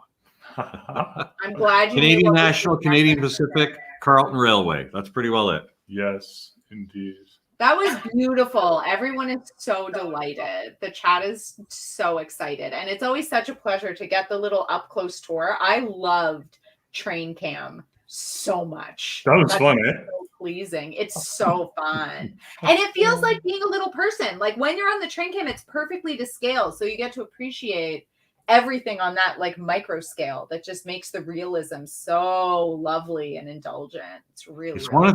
I'm glad you Canadian National, Canadian Pacific, Carleton Railway. That's pretty well it. Yes, indeed. That was beautiful. Everyone is so delighted. The chat is so excited. And it's always such a pleasure to get the little up close tour. I loved Train Cam so much. That was fun, eh? So pleasing. It's so fun. And it feels like being a little person. Like when you're on the Train Cam, it's perfectly to scale. So you get to appreciate everything on that like micro scale that just makes the realism so lovely and indulgent. It's really one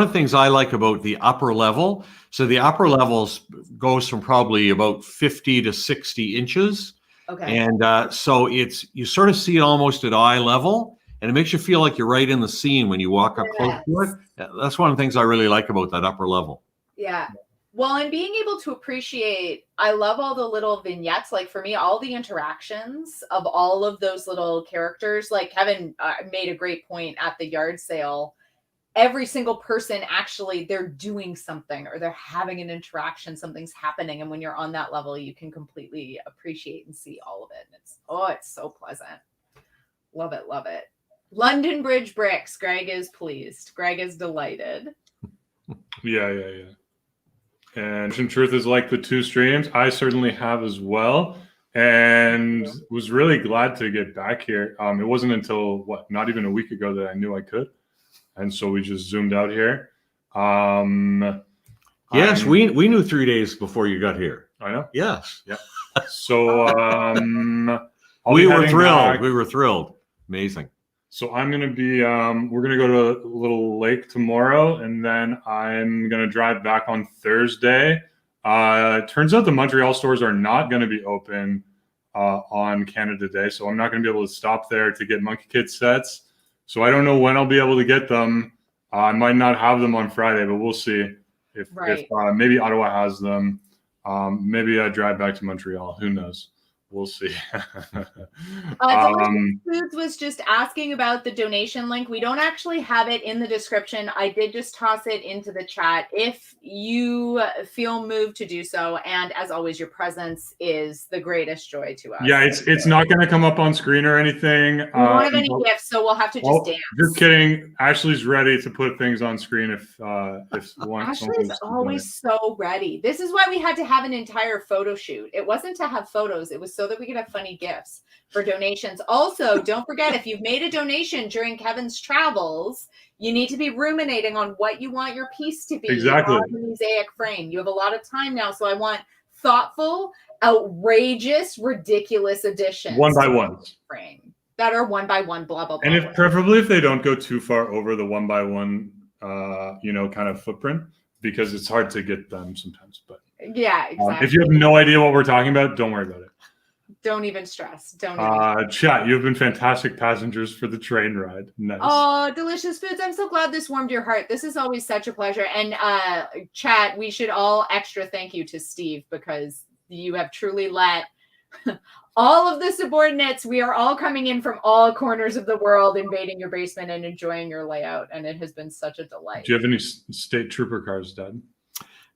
of the things I like about the upper level. So the upper levels goes from probably about 50 to 60 inches. Okay. And so you sort of see it almost at eye level, and it makes you feel like you're right in the scene when you walk up close to it. That's one of the things I really like about that upper level. Yeah. Well, and being able to appreciate, I love all the little vignettes. Like for me, all the interactions of all of those little characters, like Kevin made a great point at the yard sale. Every single person actually, they're doing something or they're having an interaction, something's happening. And when you're on that level, you can completely appreciate and see all of it. And it's so pleasant. Love it. Love it. London Bridge bricks. Greg is pleased. Greg is delighted. Yeah. And Truth is like the 2 streams. I certainly have as well. And was really glad to get back here. It wasn't until not even a week ago that I knew I could. and so we just zoomed out here. Yes, we knew 3 days before you got here. I know. Yes. Yeah. So We were thrilled. We were thrilled. Amazing. So I'm going to be, we're going to go to a little lake tomorrow, and then I'm going to drive back on Thursday. It turns out the Montreal stores are not going to be open on Canada Day, so I'm not going to be able to stop there to get Monkey Kid sets. So I don't know when I'll be able to get them. I might not have them on Friday, but we'll see if maybe Ottawa has them. Maybe I drive back to Montreal. Who knows? We'll see. Foods was just asking about the donation link. We don't actually have it in the description. I did just toss it into the chat if you feel moved to do so. And as always, your presence is the greatest joy to us. Yeah, it's not going to come up on screen or anything. We don't have any gifts, so we'll have to just dance. Just kidding. Ashley's ready to put things on screen if one. Ashley's always so ready. This is why we had to have an entire photo shoot. It wasn't to have photos. It was so that we could have funny gifts for donations. Also, don't forget, if you've made a donation during Kevin's travels, you need to be ruminating on what you want your piece to be. Exactly. On the mosaic frame. You have a lot of time now, so I want thoughtful, outrageous, ridiculous additions. One by one. Frame that are one by one, blah, blah, blah. And preferably if they don't go too far over the one by one, kind of footprint, because it's hard to get them sometimes. But yeah, exactly. If you have no idea what we're talking about, don't worry about it. Don't even stress. Chat, you have been fantastic passengers for the train ride. Nice. Oh, delicious foods. I'm so glad this warmed your heart. This is always such a pleasure. And chat, we should all extra thank you to Steve, because you have truly let all of the subordinates, we are all coming in from all corners of the world, invading your basement and enjoying your layout. And it has been such a delight. Do you have any state trooper cars, Dad?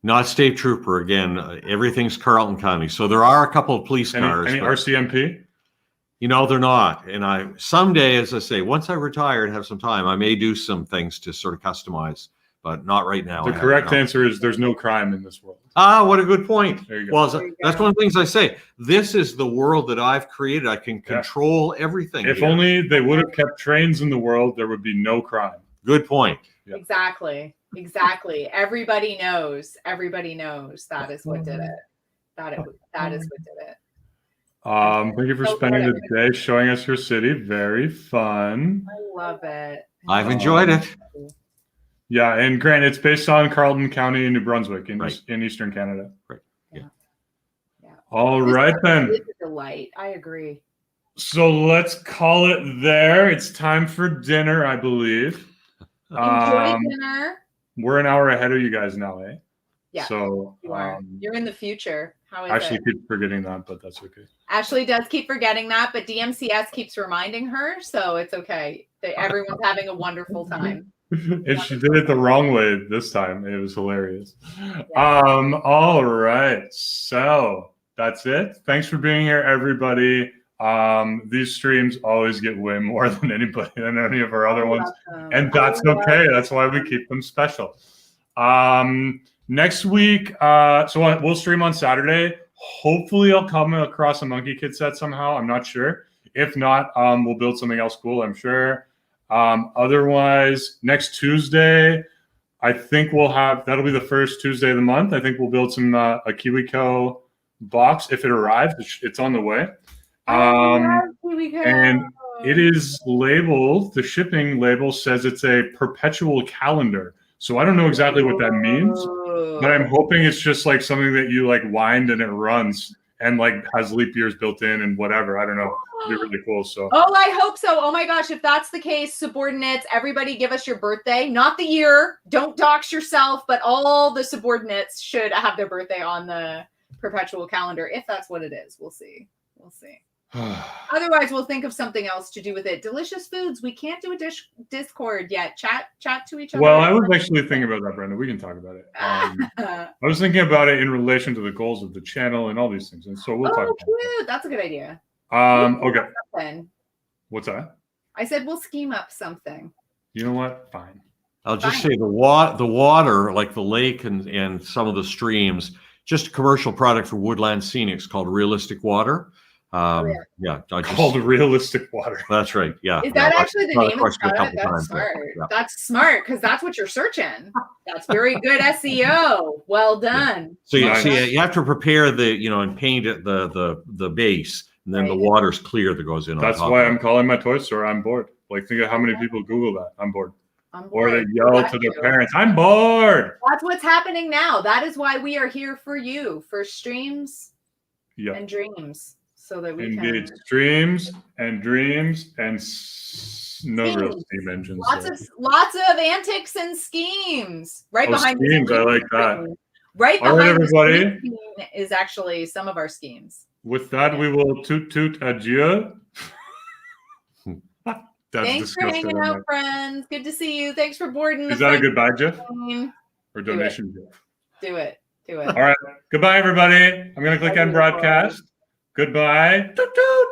Not state trooper again. Everything's Carleton County. So there are a couple of police cars. Any RCMP? They're not. And I someday, as I say, once I retire and have some time, I may do some things to sort of customize, but not right now. The correct answer is there's no crime in this world. What a good point. There you go. Well, that's one of the things I say. This is the world that I've created. I can control everything. If only they would have kept trains in the world, there would be no crime. Good point. Yep. Exactly. Everybody knows that is what did it. That is what did it. Thank you for spending the day showing us your city. Very fun. I love it. I've enjoyed it. Yeah, and Grant, it's based on Carleton County in New Brunswick in Eastern Canada. Right. Yeah. All right, then. It's a delight. I agree. So let's call it there. It's time for dinner, I believe. Enjoy dinner. We're an hour ahead of you guys now, eh? Yeah. So you are. You're in the future. How is Ashley it? keeps forgetting that, but that's okay. Ashley does keep forgetting that, but DMCS keeps reminding her, so it's okay. Everyone's having a wonderful time. And she did it the wrong way this time. It was hilarious. Yeah. All right. So that's it. Thanks for being here, everybody. These streams always get way more than any of our other ones, and that's okay. That's why we keep them special. Next week, so we'll stream on Saturday. Hopefully I'll come across a Monkey Kid set somehow. I'm not sure. If not, we'll build something else cool, I'm sure. Otherwise, next Tuesday, I think that'll be the first Tuesday of the month. I think we'll build some a KiwiCo box. If it arrives, it's on the way. And it is labeled, the shipping label says it's a perpetual calendar. So I don't know exactly what that means, but I'm hoping it's just like something that you like wind and it runs and like has leap years built in and whatever. I don't know. It'd be really cool. So I hope so. Oh my gosh, if that's the case, subordinates, everybody give us your birthday, not the year. Don't dox yourself, but all the subordinates should have their birthday on the perpetual calendar. If that's what it is, we'll see. Otherwise, we'll think of something else to do with it. Delicious foods. We can't do a Discord yet. Chat to each other. Well, I was actually thinking about that, Brenda. We can talk about it. I was thinking about it in relation to the goals of the channel and all these things, and so we'll talk about it. That's a good idea. Okay. What's that? I said we'll scheme up something. You know what? Fine. I'll just say the water, like the lake and some of the streams, just a commercial product for Woodland Scenics called Realistic Water. Yeah, I just, Called realistic water. that's right. Yeah. Is that Yeah, actually the I've name of questioned the a couple product? That's times, yeah. smart. Yeah. That's smart because that's what you're searching. That's very good SEO. Well done. So you Nice. see, you have to prepare and paint it, the base, and then the Right. water's clear that goes in. That's on top why of I'm it. calling my toy store. I'm bored. Like, think of how many people Google that. I'm bored. I'm Or they bored. yell That's to their you. parents, I'm bored. That's what's happening now. That is why we are here for you, for streams Yeah, and dreams, so that we indeed. can Streams and dreams and no real Schemes. steam engines. lots of antics and schemes right Oh, behind the schemes. I screen. like that. Right All right, behind the everybody. screen is actually some of our schemes. With that, we will toot adieu. That's Thanks for disgusting. hanging out, friends. Good to see you. Thanks for boarding the Is that a front goodbye, Jeff? plane. Or donation, Jeff? Do it. All right. Goodbye, everybody. I'm going to click Love end you. broadcast. Goodbye. Toot toot.